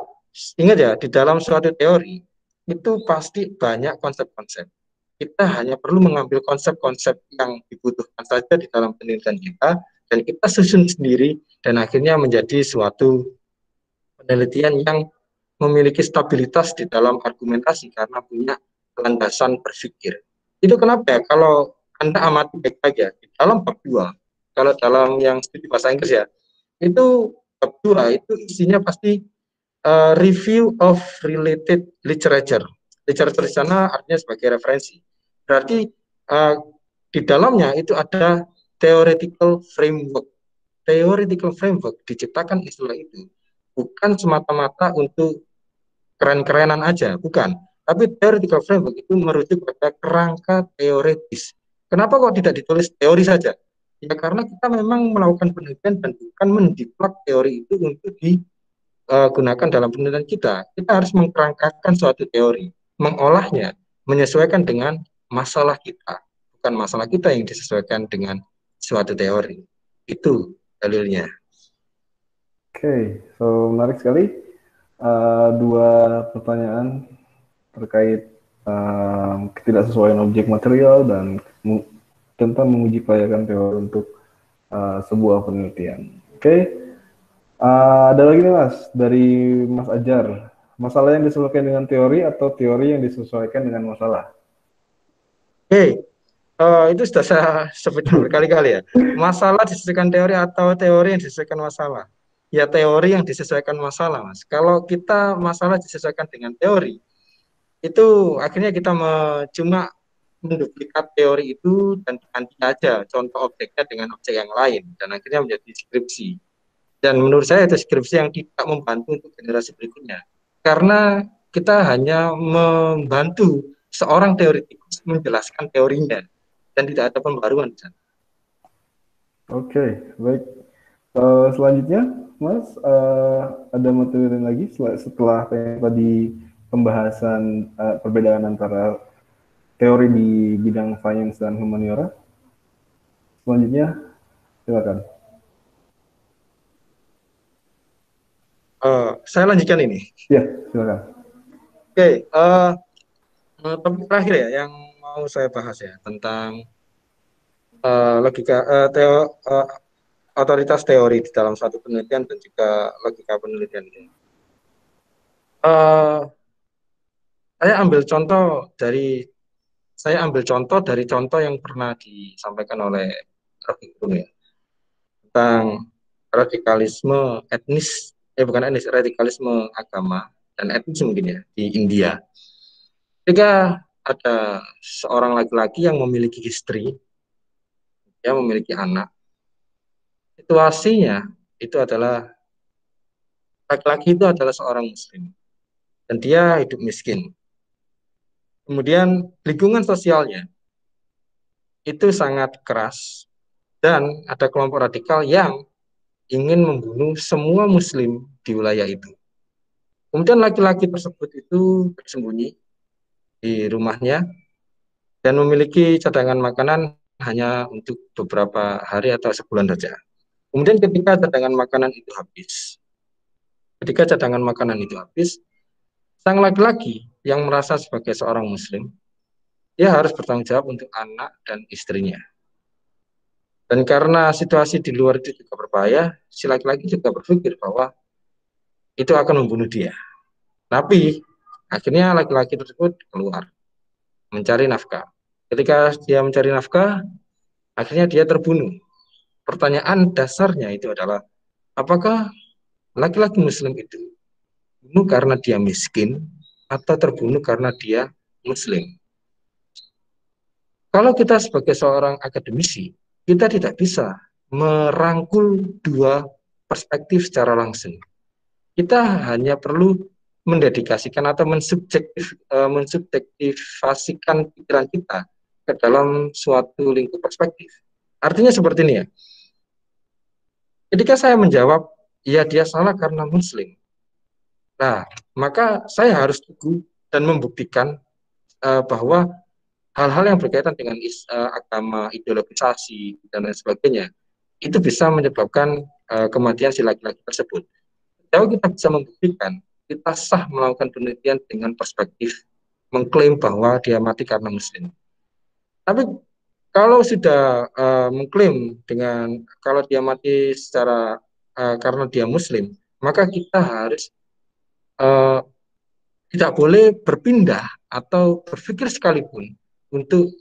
ingat ya, di dalam suatu teori itu pasti banyak konsep-konsep. Kita hanya perlu mengambil konsep-konsep yang dibutuhkan saja di dalam penelitian kita, dan kita susun sendiri, dan akhirnya menjadi suatu penelitian yang memiliki stabilitas di dalam argumentasi karena punya landasan berpikir. Itu kenapa ya, kalau Anda amati baik-baik ya, di dalam bab 2, kalau dalam yang studi bahasa Inggris ya, itu bab 2 itu isinya pasti review of related literature. Literature di sana artinya sebagai referensi. Berarti di dalamnya itu ada theoretical framework. Theoretical framework diciptakan istilah itu bukan semata-mata untuk keren-kerenan aja, bukan. Tapi theoretical framework itu merujuk pada kerangka teoritis. Kenapa kok tidak ditulis teori saja? Ya karena kita memang melakukan penelitian dan bukan mendiplak teori itu untuk digunakan dalam penelitian kita. Kita harus mengkerangkakan suatu teori, mengolahnya, menyesuaikan dengan masalah kita. Bukan masalah kita yang disesuaikan dengan suatu teori. Itu dalilnya. Oke, so menarik sekali. Dua pertanyaan terkait ketidaksesuaian objek material dan tentang menguji kelayakan teori untuk sebuah penelitian. Oke, ada lagi nih Mas, dari Mas Ajar. Masalah yang disesuaikan dengan teori atau teori yang disesuaikan dengan masalah? Oke, itu sudah saya sebutkan berkali-kali ya. Masalah disesuaikan teori atau teori yang disesuaikan masalah. Ya teori yang disesuaikan masalah, Mas. Kalau kita masalah disesuaikan dengan teori, itu akhirnya kita cuma menduplikat teori itu dan ganti aja contoh objeknya dengan objek yang lain, dan akhirnya menjadi skripsi. Dan menurut saya itu skripsi yang tidak membantu untuk generasi berikutnya. Karena kita hanya membantu seorang teoretikus menjelaskan teorinya dan tidak ada pembaruan. Oke, baik. Selanjutnya, Mas, ada materi lagi setelah tadi pembahasan perbedaan antara teori di bidang finance dan humaniora. Selanjutnya, silakan. Saya lanjutkan ini. Ya, silakan. Oke, topik terakhir ya yang mau saya bahas ya tentang logika otoritas teori di dalam suatu penelitian dan juga logika penelitian. Saya ambil contoh dari contoh yang pernah disampaikan oleh Rocky Gerung ya, tentang radikalisme etnis, bukan etnis, radikalisme agama dan etnis mungkin ya di India. Ketika ada seorang laki-laki yang memiliki istri, dia memiliki anak, situasinya itu adalah laki-laki itu adalah seorang muslim dan dia hidup miskin. Kemudian lingkungan sosialnya itu sangat keras dan ada kelompok radikal yang ingin membunuh semua muslim di wilayah itu. Kemudian laki-laki tersebut itu bersembunyi di rumahnya dan memiliki cadangan makanan hanya untuk beberapa hari atau sebulan saja. Kemudian ketika cadangan makanan itu habis, sang laki-laki yang merasa sebagai seorang muslim, dia harus bertanggung jawab untuk anak dan istrinya. Dan karena situasi di luar itu juga berbahaya, si laki-laki juga berpikir bahwa itu akan membunuh dia. Tapi akhirnya laki-laki tersebut keluar mencari nafkah. Ketika dia mencari nafkah, akhirnya dia terbunuh. Pertanyaan dasarnya itu adalah, apakah laki-laki muslim itu bunuh karena dia miskin atau terbunuh karena dia muslim? Kalau kita sebagai seorang akademisi, kita tidak bisa merangkul dua perspektif secara langsung. Kita hanya perlu mendedikasikan atau mensubjektifasikan pikiran kita ke dalam suatu lingkup perspektif. Artinya seperti ini ya. Ketika saya menjawab, ya dia salah karena muslim. Nah, maka saya harus teguh dan membuktikan bahwa hal-hal yang berkaitan dengan agama, ideologisasi, dan lain sebagainya, itu bisa menyebabkan kematian si laki-laki tersebut. Kalau kita bisa membuktikan, kita sah melakukan penelitian dengan perspektif mengklaim bahwa dia mati karena muslim. Tapi Kalau sudah mengklaim dengan kalau dia mati secara karena dia Muslim, maka kita harus tidak boleh berpindah atau berpikir sekalipun untuk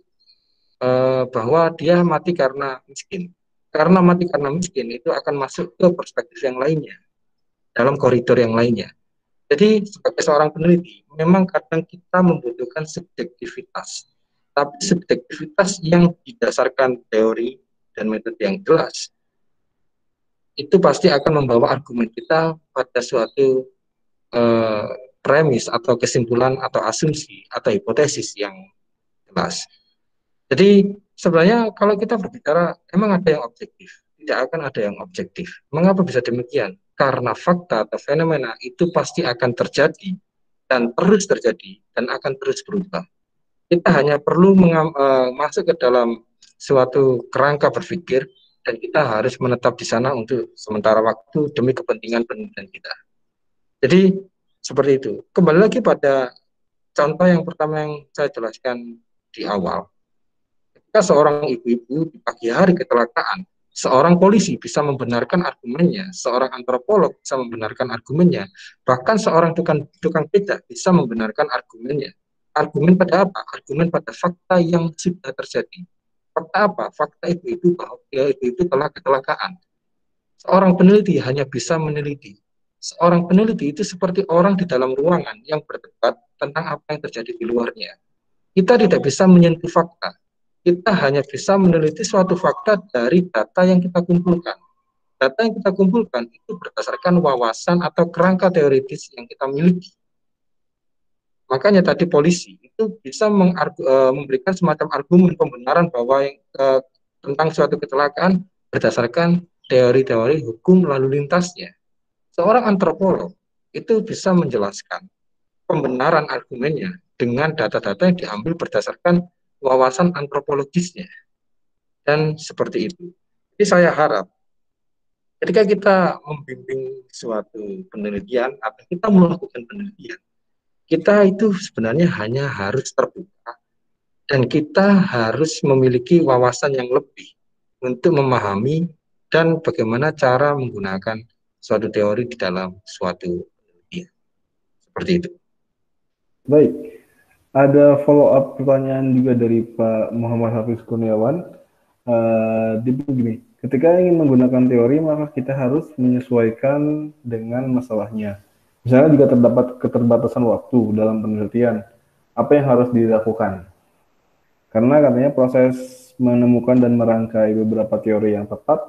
bahwa dia mati karena miskin. Karena mati karena miskin itu akan masuk ke perspektif yang lainnya, dalam koridor yang lainnya. Jadi sebagai seorang peneliti, memang kadang kita membutuhkan subjektivitas, tapi subjektivitas yang didasarkan teori dan metode yang jelas. Itu pasti akan membawa argumen kita pada suatu premis atau kesimpulan atau asumsi atau hipotesis yang jelas. Jadi sebenarnya kalau kita berbicara emang ada yang objektif, tidak akan ada yang objektif. Mengapa bisa demikian? Karena fakta atau fenomena itu pasti akan terjadi dan terus terjadi dan akan terus berubah. Kita hanya perlu masuk ke dalam suatu kerangka berpikir dan kita harus menetap di sana untuk sementara waktu demi kepentingan penelitian kita. Jadi seperti itu. Kembali lagi pada contoh yang pertama yang saya jelaskan di awal. Ketika seorang ibu-ibu di pagi hari kecelakaan, seorang polisi bisa membenarkan argumennya, seorang antropolog bisa membenarkan argumennya, bahkan seorang tukang becak bisa membenarkan argumennya. Argumen pada apa? Argumen pada fakta yang sudah terjadi. Fakta apa? Fakta ibu-ibu bahwa ibu-ibu telah kecelakaan. Seorang peneliti hanya bisa meneliti. Seorang peneliti itu seperti orang di dalam ruangan yang berdebat tentang apa yang terjadi di luarnya. Kita tidak bisa menyentuh fakta. Kita hanya bisa meneliti suatu fakta dari data yang kita kumpulkan. Data yang kita kumpulkan itu berdasarkan wawasan atau kerangka teoritis yang kita miliki. Makanya tadi polisi itu bisa memberikan semacam argumen pembenaran bahwa tentang suatu kecelakaan berdasarkan teori-teori hukum lalu lintasnya. Seorang antropolog itu bisa menjelaskan pembenaran argumennya dengan data-data yang diambil berdasarkan wawasan antropologisnya. Dan seperti itu. Jadi saya harap ketika kita membimbing suatu penelitian atau kita melakukan penelitian, kita itu sebenarnya hanya harus terbuka dan kita harus memiliki wawasan yang lebih untuk memahami dan bagaimana cara menggunakan suatu teori di dalam suatu penelitian. Seperti itu. Baik, ada follow up pertanyaan juga dari Pak Muhammad Hafiz Kurniawan. Dia begini, ketika ingin menggunakan teori maka kita harus menyesuaikan dengan masalahnya. Misalnya jika terdapat keterbatasan waktu dalam penelitian, apa yang harus dilakukan? Karena katanya proses menemukan dan merangkai beberapa teori yang tepat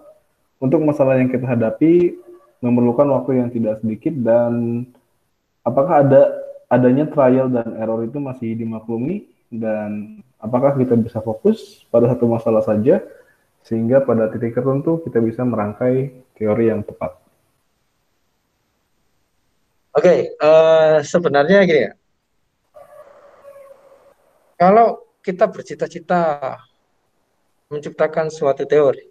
untuk masalah yang kita hadapi memerlukan waktu yang tidak sedikit, dan apakah adanya trial dan error itu masih dimaklumi, dan apakah kita bisa fokus pada satu masalah saja sehingga pada titik tertentu kita bisa merangkai teori yang tepat. Oke, sebenarnya gini ya. Kalau kita bercita-cita menciptakan suatu teori,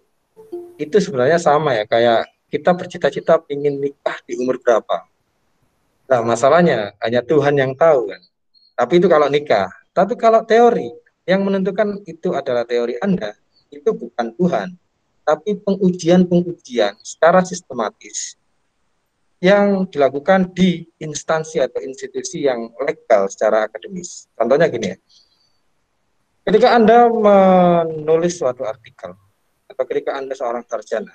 itu sebenarnya sama ya, kayak kita bercita-cita ingin nikah di umur berapa. Nah, masalahnya hanya Tuhan yang tahu kan. Tapi itu kalau nikah. Tapi kalau teori, yang menentukan itu adalah teori Anda, itu bukan Tuhan. Tapi pengujian-pengujian secara sistematis yang dilakukan di instansi atau institusi yang legal secara akademis. Contohnya gini ya. Ketika Anda menulis suatu artikel, atau ketika Anda seorang sarjana,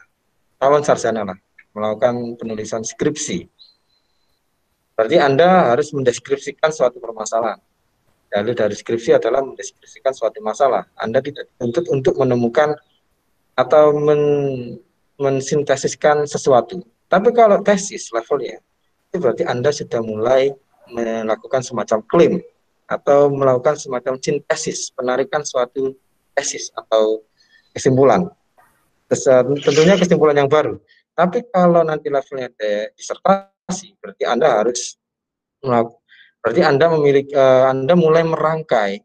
calon sarjana lah, melakukan penulisan skripsi, berarti Anda harus mendeskripsikan suatu permasalahan. Lalu dari skripsi adalah mendeskripsikan suatu masalah. Anda tidak dituntut untuk menemukan atau mensintesiskan sesuatu. Tapi kalau tesis levelnya, itu berarti Anda sudah mulai melakukan semacam klaim atau melakukan semacam sintesis, penarikan suatu tesis atau kesimpulan. Tentunya kesimpulan yang baru. Tapi kalau nanti levelnya disertasi, berarti Anda harus Anda mulai merangkai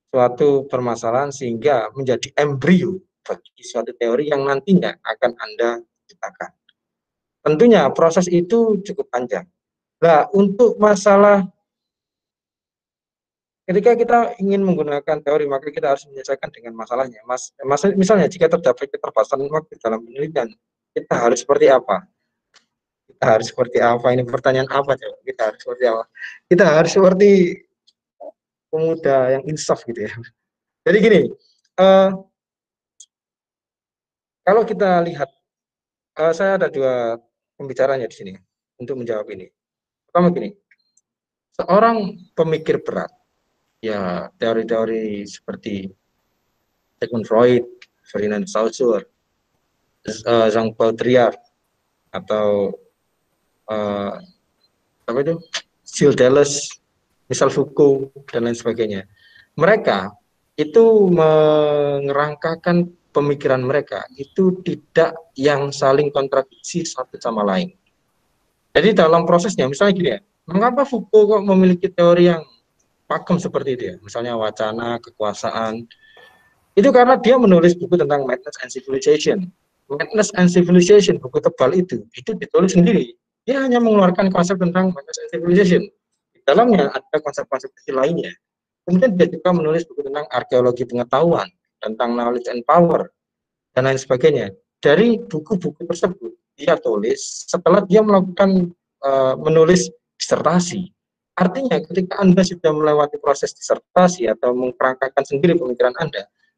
suatu permasalahan sehingga menjadi embrio bagi suatu teori yang nantinya akan Anda ciptakan. Tentunya proses itu cukup panjang. Nah, untuk masalah Ketika kita ingin menggunakan teori, maka kita harus menyelesaikan dengan masalahnya. Misalnya jika terdapat keterbatasan waktu dalam penelitian, kita harus seperti apa? Kita harus seperti apa? Ini pertanyaan apa coba? Kita harus seperti apa? Kita harus seperti pemuda yang insaf gitu ya. Jadi gini, kalau kita lihat, saya ada dua pembicaranya di sini untuk menjawab ini. Pertama gini, seorang pemikir berat, ya teori-teori seperti Sigmund Freud, Ferdinand Saussure, Jean-Paul Triard, atau apa itu, Gilles Deleuze, Michel Foucault, dan lain sebagainya. Mereka itu mengerangkakan pemikiran mereka itu tidak yang saling kontradiksi satu sama lain. Jadi dalam prosesnya, misalnya gini ya, mengapa Foucault kok memiliki teori yang pakem seperti itu ya, misalnya wacana, kekuasaan, itu karena dia menulis buku tentang Madness and Civilization. Madness and Civilization, buku tebal itu ditulis sendiri. Dia hanya mengeluarkan konsep tentang Madness and Civilization. Di dalamnya ada konsep-konsep kecil lainnya. Kemudian dia juga menulis buku tentang arkeologi pengetahuan, tentang knowledge and power, dan lain sebagainya. Dari buku-buku tersebut, dia tulis setelah dia melakukan menulis disertasi. Artinya ketika Anda sudah melewati proses disertasi atau mengkerangkakan sendiri pemikiran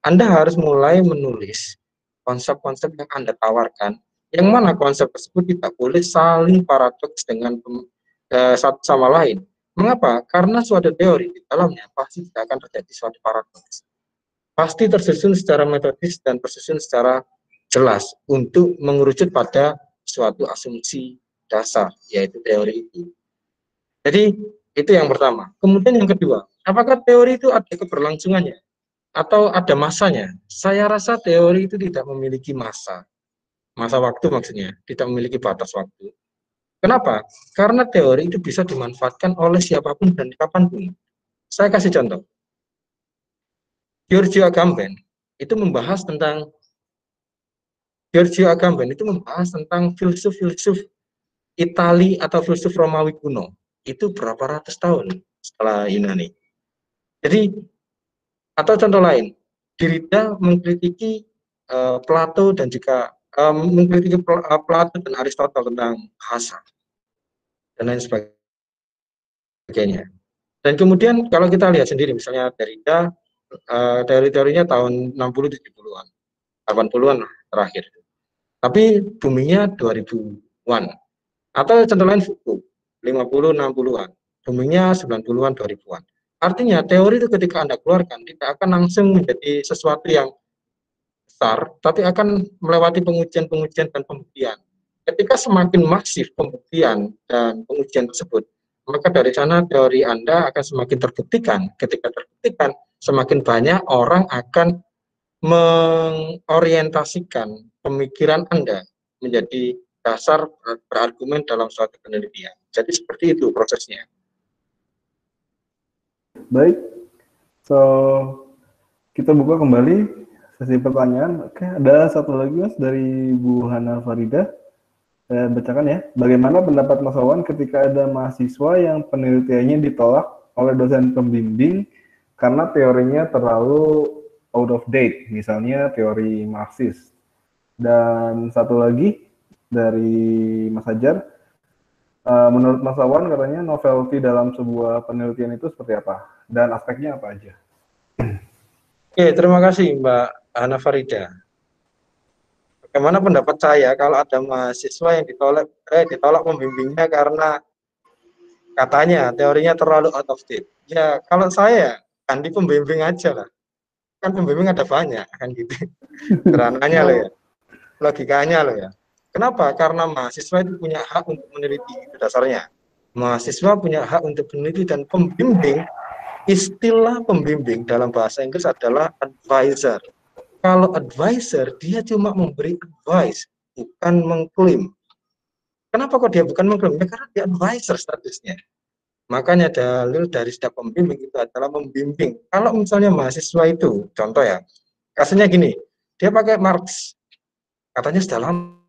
Anda harus mulai menulis konsep-konsep yang Anda tawarkan, yang mana konsep tersebut tidak boleh saling paradoks dengan satu sama lain. Mengapa? Karena suatu teori di dalamnya pasti tidak akan terjadi suatu paradoks. Pasti tersusun secara metodis dan tersusun secara jelas untuk mengerucut pada suatu asumsi dasar, yaitu teori itu. Jadi itu yang pertama. Kemudian yang kedua, apakah teori itu ada keberlangsungannya atau ada masanya? Saya rasa teori itu tidak memiliki masa waktu maksudnya, tidak memiliki batas waktu. Kenapa? Karena teori itu bisa dimanfaatkan oleh siapapun dan kapanpun. Saya kasih contoh. Giorgio Agamben itu membahas tentang filsuf-filsuf Itali atau filsuf Romawi kuno. Itu berapa ratus tahun setelah Yunani. Jadi, atau contoh lain, Derrida mengkritiki Plato dan juga mengkritiki Plato dan Aristotle tentang bahasa dan lain sebagainya. Dan kemudian kalau kita lihat sendiri, misalnya Derrida, teori-teorinya tahun 60-70-an, 80-an terakhir. Tapi boomingnya 2000-an. Atau contoh lain Foucault, 50-60-an. Boomingnya 90-an, 2000-an. Artinya teori itu ketika Anda keluarkan tidak akan langsung menjadi sesuatu yang besar, tapi akan melewati pengujian-pengujian dan pembuktian. Ketika semakin masif pembuktian dan pengujian tersebut, maka dari sana teori Anda akan semakin terbuktikan. Ketika terbuktikan, semakin banyak orang akan mengorientasikan pemikiran Anda menjadi dasar berargumen dalam suatu penelitian. Jadi seperti itu prosesnya. Baik, so kita buka kembali sesi pertanyaan. Oke, ada satu lagi Mas dari Bu Hana Farida. Saya bacakan ya. Bagaimana pendapat Mas Wawan ketika ada mahasiswa yang penelitiannya ditolak oleh dosen pembimbing karena teorinya terlalu out of date, misalnya teori Marxis. Dan satu lagi dari Mas Hajar, menurut Mas Wawan katanya novelty dalam sebuah penelitian itu seperti apa? Dan aspeknya apa aja? Oke, terima kasih Mbak Hana Farida. Bagaimana pendapat saya kalau ada mahasiswa yang ditolak pembimbingnya karena katanya teorinya terlalu out of date? Ya, kalau saya ganti pembimbing aja lah. Kan pembimbing ada banyak, kan gitu. Sederhananya loh ya. Logikanya loh ya. Kenapa? Karena mahasiswa itu punya hak untuk meneliti, itu dasarnya. Mahasiswa punya hak untuk meneliti dan pembimbing, istilah pembimbing dalam bahasa Inggris adalah advisor. Kalau advisor, dia cuma memberi advice, bukan mengklaim. Kenapa kok dia bukan mengklaim? Ya, karena dia advisor statusnya. Makanya dalil dari setiap pembimbing itu adalah membimbing. Kalau misalnya mahasiswa itu, contoh ya, kasusnya gini, dia pakai Marx, katanya sudah lama,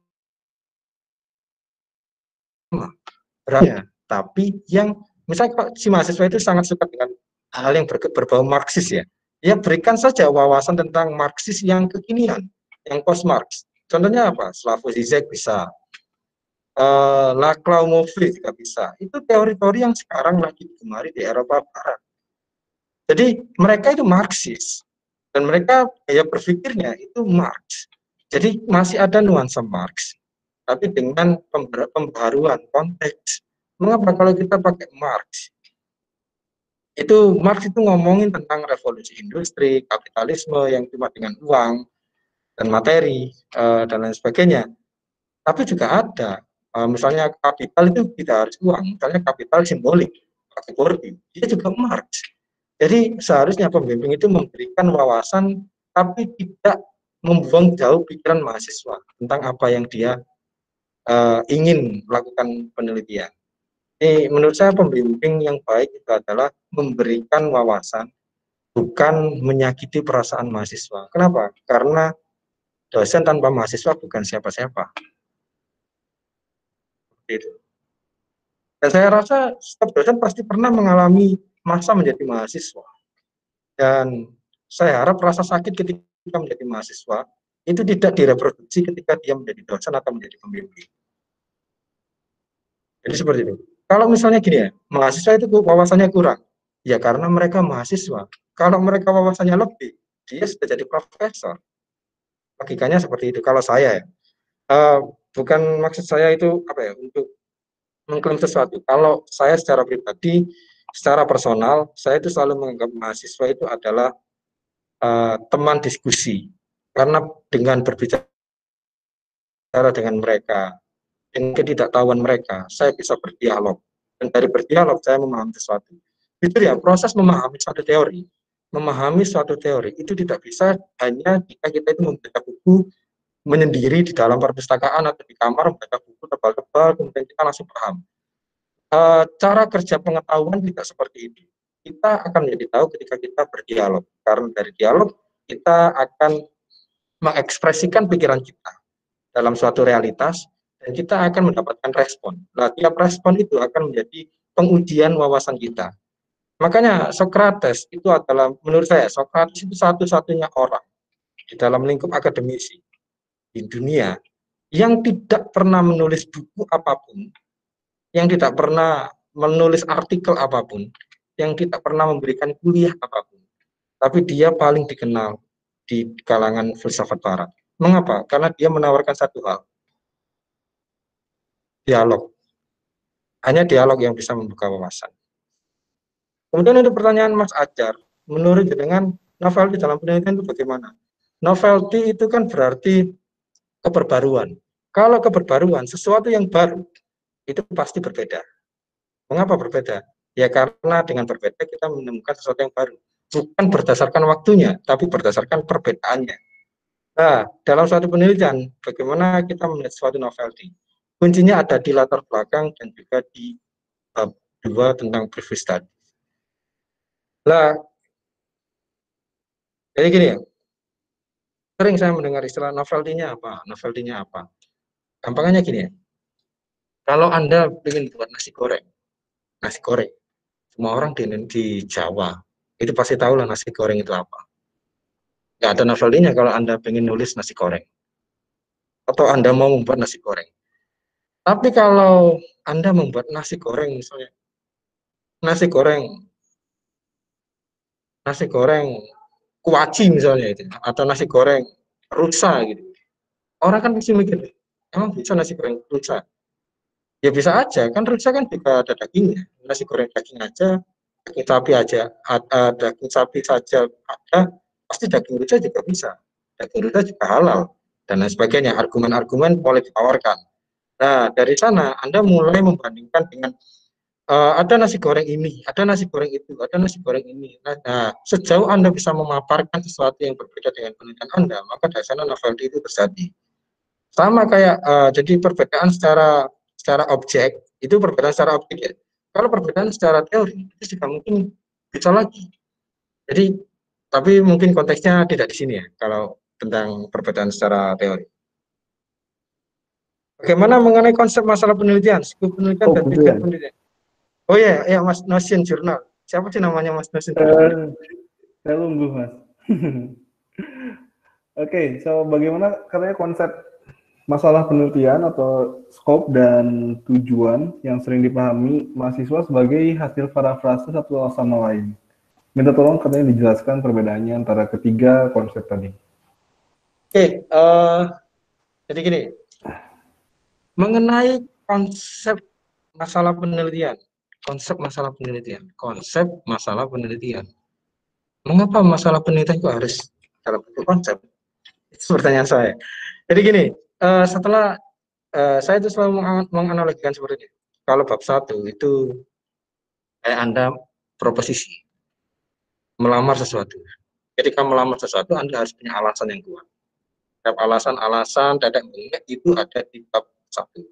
berarti, tapi yang misalnya si mahasiswa itu sangat suka dengan hal yang berbau Marxis ya. Ya berikan saja wawasan tentang Marxis yang kekinian, yang post-Marx. Contohnya apa? Slavoj Žižek bisa, Laclau juga bisa. Itu teori-teori yang sekarang lagi digemari di Eropa Barat. Jadi mereka itu Marxis dan mereka gaya berpikirnya itu Marx. Jadi masih ada nuansa Marx, tapi dengan pembaharuan konteks. Mengapa kalau kita pakai Marx? Itu Marx itu ngomongin tentang revolusi industri, kapitalisme yang cuma dengan uang dan materi dan lain sebagainya. Tapi juga ada, misalnya kapital itu tidak harus uang, misalnya kapital simbolik, pakai Bourdieu, dia juga Marx. Jadi seharusnya pembimbing itu memberikan wawasan, tapi tidak membuang jauh pikiran mahasiswa tentang apa yang dia ingin melakukan penelitian. Jadi menurut saya pembimbing yang baik itu adalah memberikan wawasan, bukan menyakiti perasaan mahasiswa. Kenapa? Karena dosen tanpa mahasiswa bukan siapa-siapa. Dan saya rasa setiap dosen pasti pernah mengalami masa menjadi mahasiswa. Dan saya harap rasa sakit ketika menjadi mahasiswa itu tidak direproduksi ketika dia menjadi dosen atau menjadi pembimbing. Jadi seperti itu. Kalau misalnya gini ya, mahasiswa itu wawasannya kurang, ya karena mereka mahasiswa. Kalau mereka wawasannya lebih, dia sudah jadi profesor. Logikanya seperti itu. Kalau saya ya, bukan maksud saya itu apa ya untuk mengklaim sesuatu. Kalau saya secara pribadi, secara personal, saya itu selalu menganggap mahasiswa itu adalah teman diskusi. Karena dengan berbicara dengan mereka, dengan ketidaktahuan mereka, saya bisa berdialog. Dan dari berdialog, saya memahami sesuatu. Jujur ya, proses memahami suatu teori itu tidak bisa hanya jika kita itu membaca buku menyendiri di dalam perpustakaan atau di kamar membaca buku tebal-tebal, kemudian kita langsung paham. Cara kerja pengetahuan tidak seperti itu. Kita akan menjadi tahu ketika kita berdialog. Karena dari dialog, kita akan mengekspresikan pikiran kita dalam suatu realitas, dan kita akan mendapatkan respon. Nah, tiap respon itu akan menjadi pengujian wawasan kita. Makanya Socrates itu adalah, menurut saya, Socrates itu satu-satunya orang di dalam lingkup akademisi di dunia yang tidak pernah menulis buku apapun, yang tidak pernah menulis artikel apapun, yang tidak pernah memberikan kuliah apapun. Tapi dia paling dikenal di kalangan filsafat barat. Mengapa? Karena dia menawarkan satu hal, dialog. Hanya dialog yang bisa membuka wawasan. Kemudian ada pertanyaan Mas Ajar, menurut dengan novelty dalam penelitian itu bagaimana? Novelty itu kan berarti keperbaruan. Kalau keperbaruan, sesuatu yang baru, itu pasti berbeda. Mengapa berbeda? Ya karena dengan berbeda kita menemukan sesuatu yang baru. Bukan berdasarkan waktunya, tapi berdasarkan perbedaannya. Nah, dalam suatu penelitian, bagaimana kita melihat suatu novelty? Kuncinya ada di latar belakang dan juga di bab 2 tentang brief study. Lah, jadi gini ya, sering saya mendengar istilah novelty-nya apa, novelty-nya apa. Gampangnya gini ya, kalau Anda ingin buat nasi goreng, semua orang di Jawa, itu pasti tahu lah nasi goreng itu apa. Nggak ada novelty-nya kalau Anda ingin nulis nasi goreng, atau Anda mau membuat nasi goreng. Tapi kalau Anda membuat nasi goreng, misalnya, nasi goreng kuaci misalnya itu, atau nasi goreng rusa gitu. Orang kan mesti mikir, emang bisa nasi goreng rusa? Ya bisa aja, kan rusa kan juga ada dagingnya. Nasi goreng daging aja, daging sapi aja, daging sapi saja ada, pasti daging rusa juga bisa. Daging rusa juga halal, dan lain sebagainya. Argumen-argumen boleh ditawarkan. Nah, dari sana Anda mulai membandingkan dengan ada nasi goreng ini, ada nasi goreng itu, ada nasi goreng ini. Nah, sejauh Anda bisa memaparkan sesuatu yang berbeda dengan penelitian Anda, maka dari sana novelty itu terjadi. Sama kayak, jadi perbedaan secara objek, itu perbedaan secara objek ya. Kalau perbedaan secara teori, itu juga mungkin bisa lagi. Jadi, tapi mungkin konteksnya tidak di sini ya, kalau tentang perbedaan secara teori. Bagaimana mengenai konsep masalah penelitian, skop penelitian dan tujuan penelitian? Oh ya, Mas, notion jurnal. Siapa sih namanya Mas Nus itu? Saya tunggu, Mas. Oke, so bagaimana katanya konsep masalah penelitian atau scope dan tujuan yang sering dipahami mahasiswa sebagai hasil parafrase satu sama lain. Minta tolong katanya dijelaskan perbedaannya antara ketiga konsep tadi. Oke, jadi gini, mengenai konsep masalah penelitian, Mengapa masalah penelitian itu harus dalam bentuk konsep? Itu pertanyaan saya. Jadi gini, setelah saya itu selalu menganalogikan seperti ini. Kalau bab 1 itu kayak Anda proposisi, melamar sesuatu. Ketika melamar sesuatu, Anda harus punya alasan yang kuat. Setiap alasan-alasan dadak bengek itu ada di bab 1.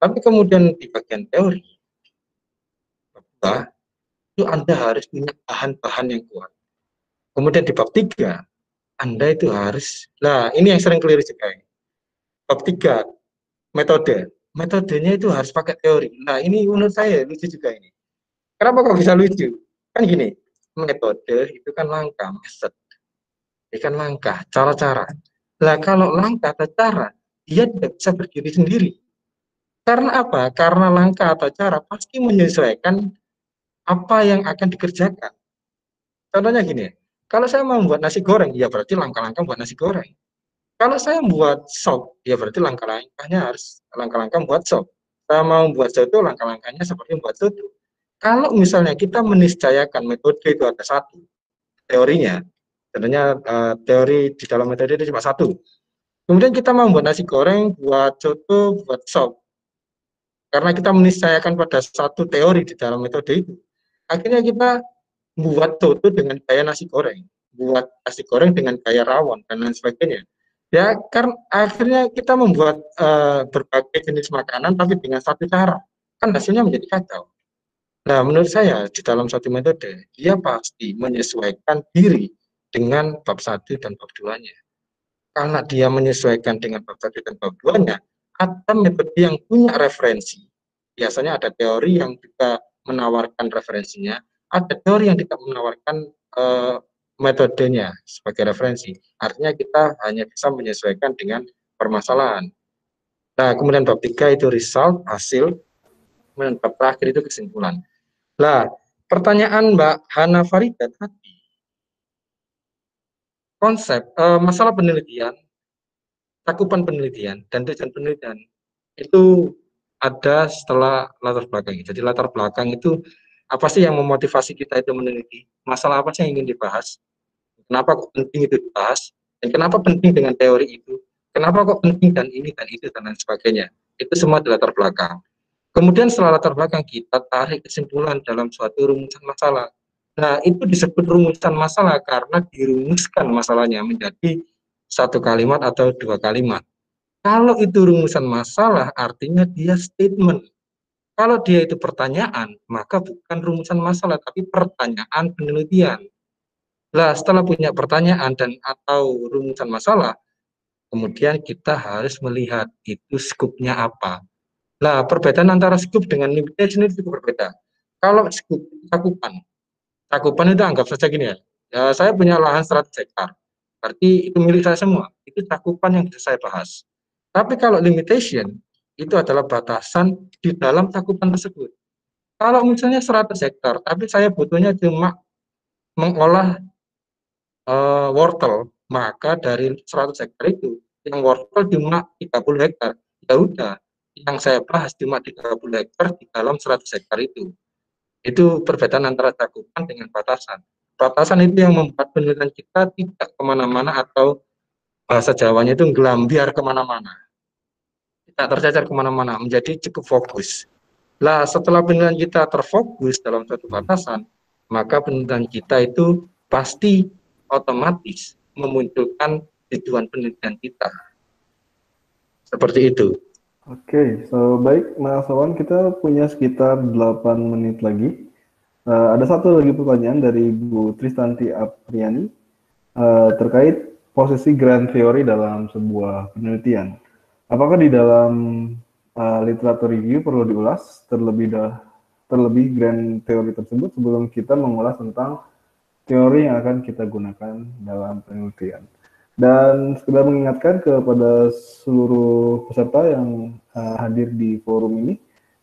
Tapi kemudian di bagian teori, bab 2, itu Anda harus punya bahan-bahan yang kuat. Kemudian di bab 3, Anda itu harus, nah ini yang sering keliru juga. Bab 3, metode. Metodenya itu harus pakai teori. Nah ini menurut saya lucu juga ini. Kenapa kok bisa lucu? Kan gini, metode itu kan langkah, method. Itu kan langkah, cara-cara. Nah kalau langkah atau cara, dia tidak bisa berdiri sendiri. Karena apa? Karena langkah atau cara pasti menyesuaikan apa yang akan dikerjakan. Contohnya gini, kalau saya mau membuat nasi goreng, ya berarti langkah-langkah buat nasi goreng. Kalau saya membuat sop, ya berarti langkah-langkah membuat sop. Saya mau membuat soto, langkah-langkahnya seperti membuat soto. Kalau misalnya kita meniscayakan metode itu ada satu, teorinya, tentunya teori di dalam metode itu cuma satu. Kemudian kita mau membuat nasi goreng, buat soto, buat sop. Karena kita meniscayakan pada satu teori di dalam metode itu, akhirnya kita buat soto dengan gaya nasi goreng, buat nasi goreng dengan gaya rawon, dan lain sebagainya. Ya, karena akhirnya kita membuat berbagai jenis makanan tapi dengan satu cara, kan hasilnya menjadi kacau. Nah, menurut saya di dalam satu metode dia pasti menyesuaikan diri dengan bab 1 dan bab 2-nya. Karena dia menyesuaikan dengan bab 1 dan bab 2-nya, ada metode yang punya referensi. Biasanya ada teori yang juga menawarkan referensinya, ada teori yang tidak menawarkan metodenya sebagai referensi. Artinya kita hanya bisa menyesuaikan dengan permasalahan. Nah, kemudian bab 3 itu result, hasil, kemudian bab terakhir itu kesimpulan. Nah, pertanyaan Mbak Hana Farida tadi, konsep masalah penelitian, cakupan penelitian, dan tujuan penelitian itu ada setelah latar belakang. Jadi latar belakang itu apa sih yang memotivasi kita itu meneliti? Masalah apa sih yang ingin dibahas? Kenapa kok penting itu dibahas? Dan kenapa penting dengan teori itu? Kenapa kok penting dan ini dan itu dan lain sebagainya? Itu semua di latar belakang. Kemudian setelah latar belakang kita tarik kesimpulan dalam suatu rumusan masalah. Nah, itu disebut rumusan masalah karena dirumuskan masalahnya menjadi satu kalimat atau dua kalimat. Kalau itu rumusan masalah, artinya dia statement. Kalau dia itu pertanyaan, maka bukan rumusan masalah, tapi pertanyaan penelitian. Nah, setelah punya pertanyaan dan atau rumusan masalah, kemudian kita harus melihat itu skupnya apa. Nah, perbedaan antara skup dengan limitation itu cukup berbeda. Kalau skup cakupan itu anggap saja gini ya, saya punya lahan 100 hektar, berarti itu milik saya semua, itu cakupan yang bisa saya bahas. Tapi kalau limitation, itu adalah batasan di dalam cakupan tersebut. Kalau misalnya 100 hektar, tapi saya butuhnya cuma mengolah wortel, maka dari 100 hektar itu, yang wortel cuma 30 hektar, ya udah, yang saya bahas cuma 30 hektar di dalam 100 hektar itu. Itu perbedaan antara cakupan dengan batasan. Batasan itu yang membuat penelitian kita tidak kemana-mana atau bahasa Jawanya itu gelambiar kemana-mana. Tidak tercecer kemana-mana, menjadi cukup fokus. Nah, setelah penelitian kita terfokus dalam satu batasan, maka penelitian kita itu pasti otomatis memunculkan tujuan penelitian kita. Seperti itu. Oke, so baik Mas Wawan, kita punya sekitar 8 menit lagi. Ada satu lagi pertanyaan dari Bu Tristanti Apriani terkait posisi grand theory dalam sebuah penelitian. Apakah di dalam literatur review perlu diulas terlebih terlebih grand teori tersebut sebelum kita mengulas tentang teori yang akan kita gunakan dalam penelitian. Dan sekedar mengingatkan kepada seluruh peserta yang hadir di forum ini,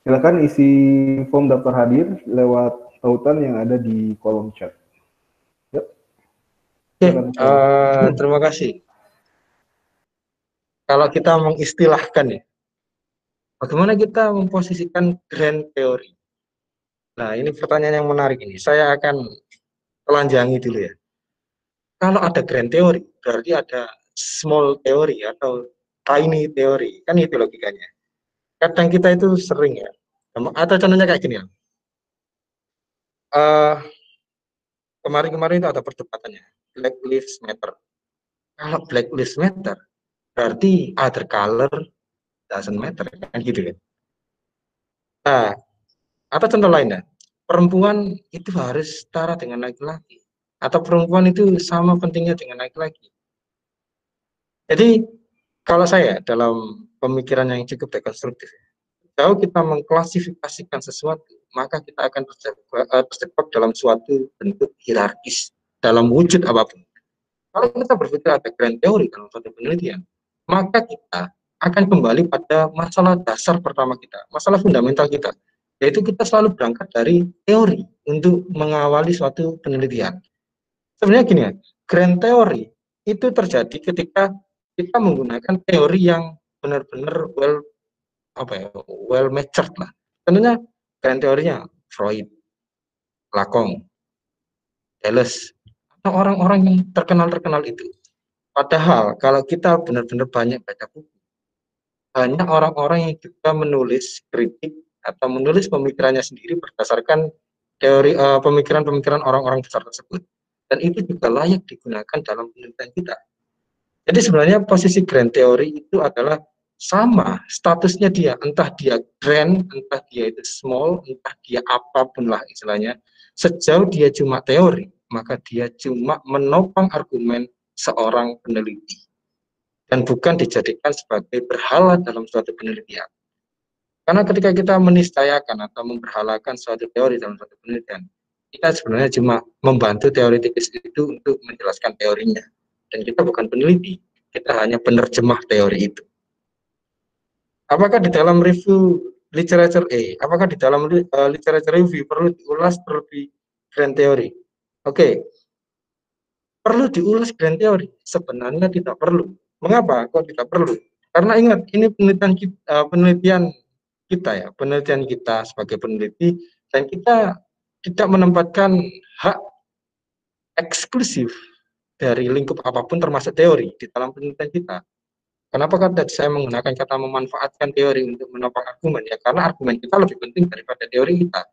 silakan isi form daftar hadir lewat tautan yang ada di kolom chat. Yep. Terima kasih. Kalau kita mengistilahkan ya, bagaimana kita memposisikan grand teori? Nah, ini pertanyaan yang menarik ini. Saya akan telanjangi dulu ya. Kalau ada grand teori, berarti ada small teori atau tiny teori. Kan itu logikanya. Kadang kita itu sering ya. Atau contohnya kayak gini ya. Kemarin-kemarin itu ada perdebatannya. Black Lives Matter. Kalau Black Lives Matter, berarti other color doesn't matter. Kan gitu kan. Nah, atau contoh lainnya. Perempuan itu harus setara dengan laki-laki. Atau perempuan itu sama pentingnya dengan laki-laki. Jadi kalau saya dalam pemikiran yang cukup dekonstruktif, kalau kita mengklasifikasikan sesuatu, maka kita akan terjebak dalam suatu bentuk hierarkis dalam wujud apapun. Kalau kita berpikir ada grand teori dalam suatu penelitian, maka kita akan kembali pada masalah dasar pertama kita, masalah fundamental kita, yaitu kita selalu berangkat dari teori untuk mengawali suatu penelitian. Sebenarnya gini ya, grand teori itu terjadi ketika kita menggunakan teori yang benar-benar well matured lah. Tentunya grand teorinya Freud, Lacan, Thales, atau orang-orang yang terkenal itu. Padahal kalau kita benar-benar banyak baca buku, banyak orang-orang yang juga menulis kritik atau menulis pemikirannya sendiri berdasarkan teori pemikiran-pemikiran orang-orang besar tersebut. Dan itu juga layak digunakan dalam penelitian kita. Jadi sebenarnya posisi grand teori itu adalah sama statusnya dia, entah dia grand, entah dia itu small, entah dia apapun lah istilahnya. Sejauh dia cuma teori, maka dia cuma menopang argumen seorang peneliti dan bukan dijadikan sebagai berhala dalam suatu penelitian. Karena ketika kita menistayakan atau memberhalakan suatu teori dalam suatu penelitian, kita sebenarnya cuma membantu teoritis itu untuk menjelaskan teorinya. Dan kita bukan peneliti, kita hanya penerjemah teori itu. Apakah di dalam review literature apakah di dalam literature review perlu diulas terlebih grand teori? Oke. Perlu diulas grand teori? Sebenarnya tidak perlu. Mengapa kok tidak perlu? Karena ingat, ini penelitian kita sebagai peneliti, dan kita tidak menempatkan hak eksklusif dari lingkup apapun termasuk teori di dalam penelitian kita. Kenapa saya menggunakan kata memanfaatkan teori untuk menopang argumen? Ya karena argumen kita lebih penting daripada teori kita.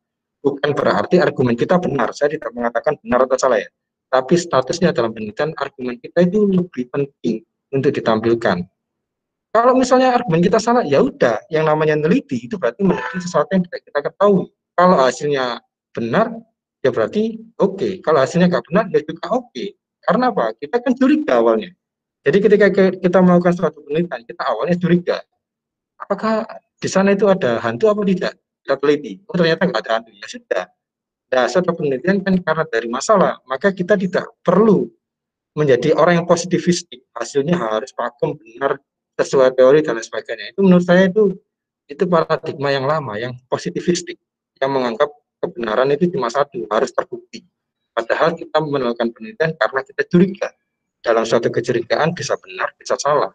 Bukan berarti argumen kita benar, saya tidak mengatakan benar atau salah ya. Tapi statusnya dalam penelitian argumen kita itu lebih penting untuk ditampilkan. Kalau misalnya argumen kita salah, ya udah, yang namanya meneliti itu berarti meneliti sesuatu yang tidak kita ketahui. Kalau hasilnya benar, ya berarti oke. Kalau hasilnya nggak benar, ya juga oke. Karena apa? Kita kan curiga awalnya. Jadi ketika kita melakukan suatu penelitian, kita awalnya curiga. Apakah di sana itu ada hantu apa tidak? Kita teliti. Oh ternyata nggak ada hantu. Ya sudah. Dasar penelitian kan karena dari masalah, maka kita tidak perlu menjadi orang yang positivistik. Hasilnya harus pakem, benar, sesuai teori dan lain sebagainya. Itu menurut saya itu paradigma yang lama, yang positivistik, yang menganggap kebenaran itu cuma satu, harus terbukti. Padahal kita melakukan penelitian karena kita curiga. Dalam suatu kecurigaan bisa benar, bisa salah,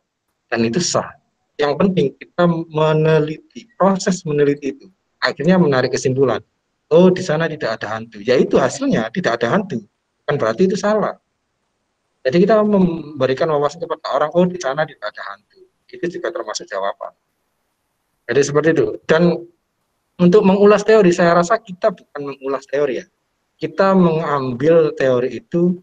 dan itu sah. Yang penting kita meneliti, proses meneliti itu, akhirnya menarik kesimpulan. Oh, di sana tidak ada hantu. Ya itu hasilnya tidak ada hantu. Kan berarti itu salah. Jadi kita memberikan wawasan kepada orang, oh di sana tidak ada hantu. Itu juga termasuk jawaban. Jadi seperti itu. Dan untuk mengulas teori, saya rasa kita bukan mengulas teori ya. Kita mengambil teori itu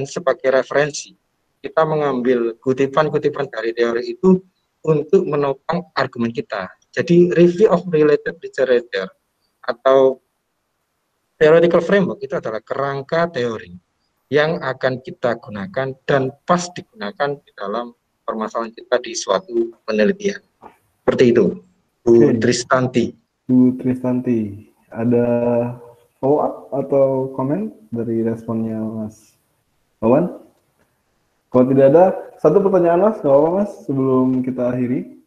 sebagai referensi. Kita mengambil kutipan-kutipan dari teori itu untuk menopang argumen kita. Jadi review of related literature atau theoretical framework itu adalah kerangka teori yang akan kita gunakan dan pas digunakan di dalam permasalahan kita di suatu penelitian. Seperti itu, Bu Tristanti. Bu Tristanti, ada follow up atau komen dari responnya Mas Wawan? Kalau tidak ada, satu pertanyaan Mas, nggak apa-apa Mas, sebelum kita akhiri.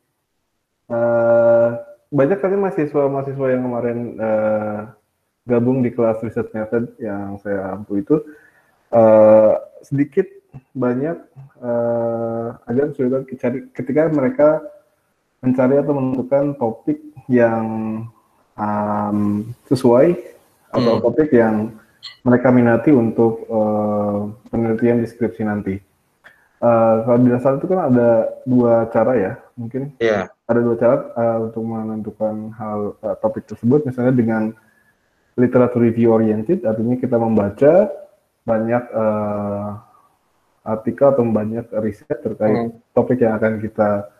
Banyak kali mahasiswa yang kemarin gabung di kelas Research Method yang saya ampu itu, sedikit banyak agak kesulitan ketika mereka mencari atau menentukan topik yang sesuai atau topik yang mereka minati untuk penelitian deskripsi nanti. Kalau di dasar itu kan ada dua cara ya, mungkin ada dua cara untuk menentukan topik tersebut, misalnya dengan literature review oriented, artinya kita membaca banyak artikel atau banyak riset terkait topik yang akan kita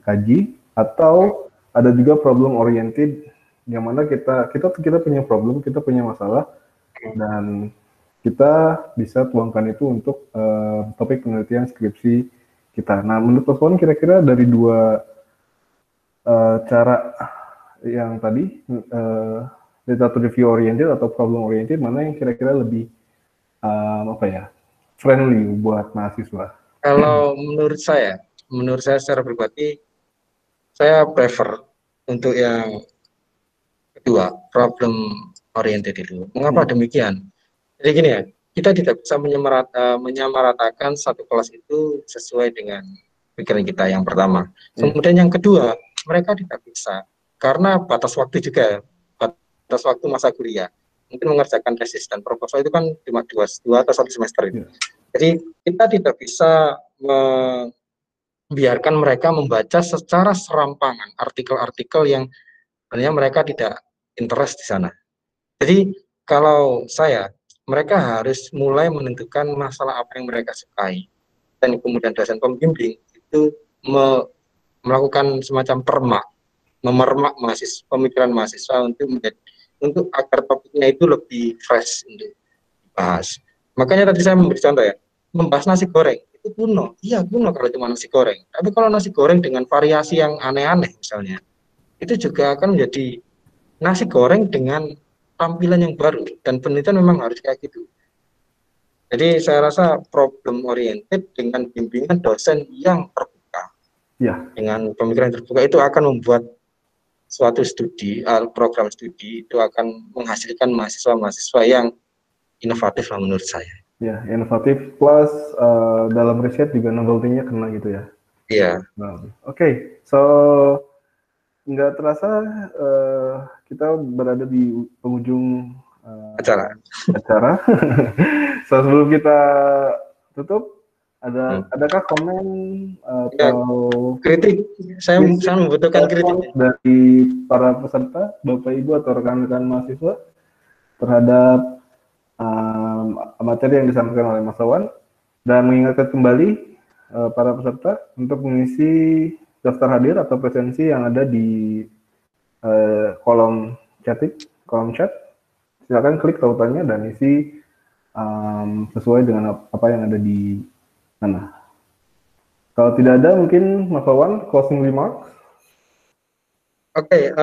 kaji, atau ada juga problem oriented, yang mana kita punya problem, kita punya masalah, dan kita bisa tuangkan itu untuk topik penelitian skripsi kita. Nah, menurut Mas Wawan, kira-kira dari dua cara yang tadi, literature review oriented atau problem oriented, mana yang kira-kira lebih friendly buat mahasiswa? Kalau menurut saya secara pribadi, saya prefer untuk yang kedua, problem oriented itu. Mengapa demikian? Jadi gini ya, kita tidak bisa menyamaratakan satu kelas itu sesuai dengan pikiran kita yang pertama. Kemudian yang kedua, mereka tidak bisa karena batas waktu juga, batas waktu masa kuliah. Mungkin mengerjakan tesis dan proposal itu kan cuma dua atau satu semester itu. Jadi kita tidak bisa membiarkan mereka membaca secara serampangan artikel-artikel yang sebenarnya mereka tidak interest di sana. Jadi kalau mereka harus mulai menentukan masalah apa yang mereka sukai, dan kemudian dosen pembimbing itu melakukan semacam memermak pemikiran mahasiswa untuk agar topiknya itu lebih fresh untuk dibahas. Makanya tadi saya memberi contoh ya, membahas nasi goreng itu kuno. Iya kuno kalau cuma nasi goreng. Tapi kalau nasi goreng dengan variasi yang aneh-aneh misalnya, itu juga akan menjadi nasi goreng dengan tampilan yang baru, dan penelitian memang harus kayak gitu. Jadi saya rasa problem oriented dengan bimbingan dosen yang terbuka, dengan pemikiran terbuka, itu akan membuat suatu studi, program studi itu akan menghasilkan mahasiswa-mahasiswa yang inovatif lah menurut saya. Ya, inovatif plus dalam riset juga novelty-nya kena gitu ya. Iya. Oke, so nggak terasa kita berada di penghujung acara. So, sebelum kita tutup, adakah komen atau kritik? Saya membutuhkan kritik dari para peserta, Bapak Ibu atau rekan-rekan mahasiswa terhadap materi yang disampaikan oleh Mas Wawan, dan mengingatkan kembali para peserta untuk mengisi daftar hadir atau presensi yang ada di kolom chat. Silakan klik tautannya dan isi sesuai dengan apa yang ada di sana. Kalau tidak ada, mungkin Mas Wawan closing remarks. Oke,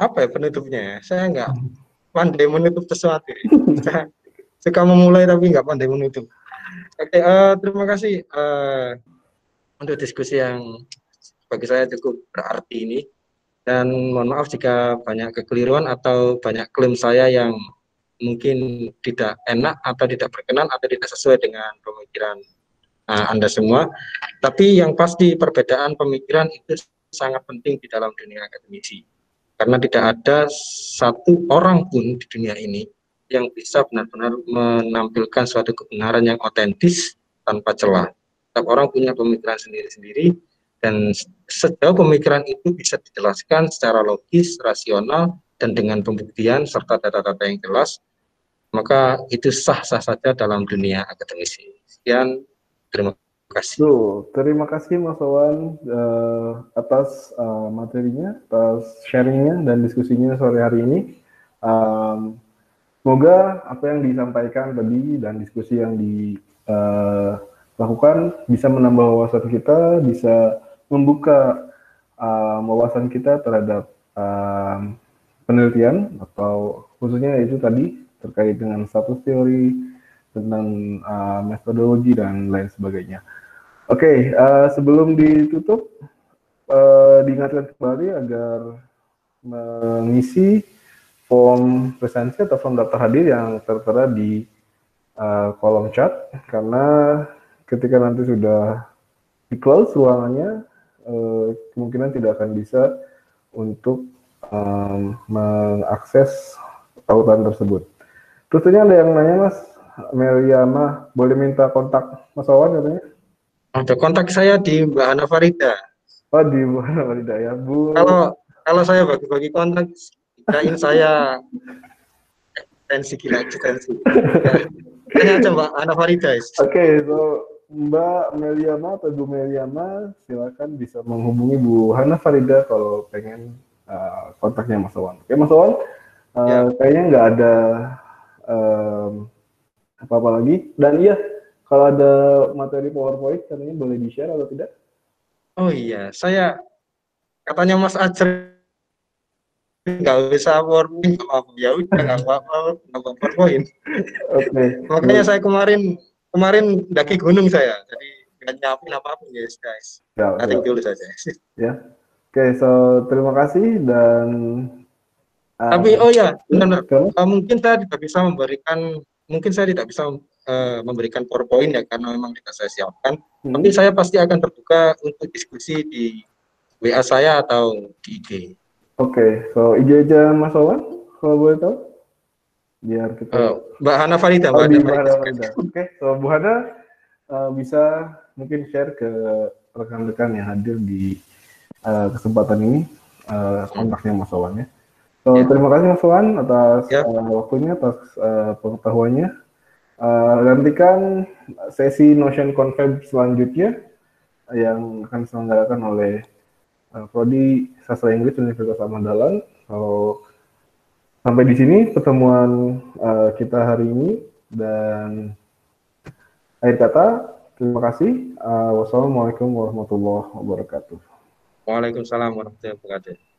apa ya penutupnya? Saya nggak pandai menutup sesuatu. Saya suka memulai tapi nggak pandai menutup. Oke, terima kasih untuk diskusi yang bagi saya cukup berarti ini, dan mohon maaf jika banyak kekeliruan atau banyak klaim saya yang mungkin tidak enak atau tidak berkenan atau tidak sesuai dengan pemikiran Anda semua. Tapi yang pasti perbedaan pemikiran itu sangat penting di dalam dunia akademisi, karena tidak ada satu orang pun di dunia ini yang bisa benar-benar menampilkan suatu kebenaran yang otentis tanpa celah. Setiap orang punya pemikiran sendiri-sendiri, dan sejauh pemikiran itu bisa dijelaskan secara logis, rasional, dan dengan pembuktian serta data-data yang jelas, maka itu sah-sah saja dalam dunia akademisi. Sekian, terima kasih. Terima kasih Mas Wawan atas materinya, atas sharingnya dan diskusinya sore hari ini. Semoga apa yang disampaikan tadi dan diskusi yang dilakukan bisa menambah wawasan kita, bisa membuka wawasan kita terhadap penelitian atau khususnya itu tadi terkait dengan status teori, tentang metodologi dan lain sebagainya. Oke, sebelum ditutup, diingatkan kembali agar mengisi form presensi atau form daftar hadir yang tertera di kolom chat, karena ketika nanti sudah di close ruangannya, kemungkinan tidak akan bisa untuk mengakses tautan tersebut. Tentunya ada yang nanya, Mas Meliana, boleh minta kontak Mas Wawan katanya? Ada kontak saya di Mbak Hana Farida. Oh, di mana Farida ya, Bu? Kalau saya bagi-bagi kontak, kirain saya gila eksistensi. Tanya aja Mbak Hana Farida. Oke, so Mbak Meliana atau Bu Meliana, silakan bisa menghubungi Bu Hana Farida kalau pengen kontaknya Mas Wawan. Oke, Mas Wawan, kayaknya nggak ada apa-apa lagi. Dan iya, kalau ada materi PowerPoint, katanya boleh di-share atau tidak? Oh iya, saya katanya Mas Ajar nggak bisa PowerPoint, ya udah nggak apa-apa PowerPoint. Oke. Makanya saya kemarin daki gunung saya, jadi nggak nyiapin apa-apa guys. Nothing dulu saja. Ya. Oke, so terima kasih dan tapi oh ya, benar. Mungkin saya tidak bisa memberikan PowerPoint ya, karena memang tidak saya siapkan. Tapi saya pasti akan terbuka untuk diskusi di WA saya atau di IG. Oke, so IG aja Mas Wawan, kalau boleh tahu? Biar kita... Mbak Hana Farida. Mbak Hana Farida. Oke, so Bu Hana bisa mungkin share ke rekan-rekan yang hadir di kesempatan ini, kontaknya Mas Wawan ya. So, terima kasih Mas Wawan atas waktunya, atas pengetahuannya. Nantikan sesi Notion Confab selanjutnya yang akan diselenggarakan oleh Prodi Sastra Inggris Universitas Ahmad Dahlan. So, sampai di sini pertemuan kita hari ini, dan akhir kata, terima kasih. Wassalamualaikum warahmatullahi wabarakatuh. Waalaikumsalam warahmatullahi wabarakatuh.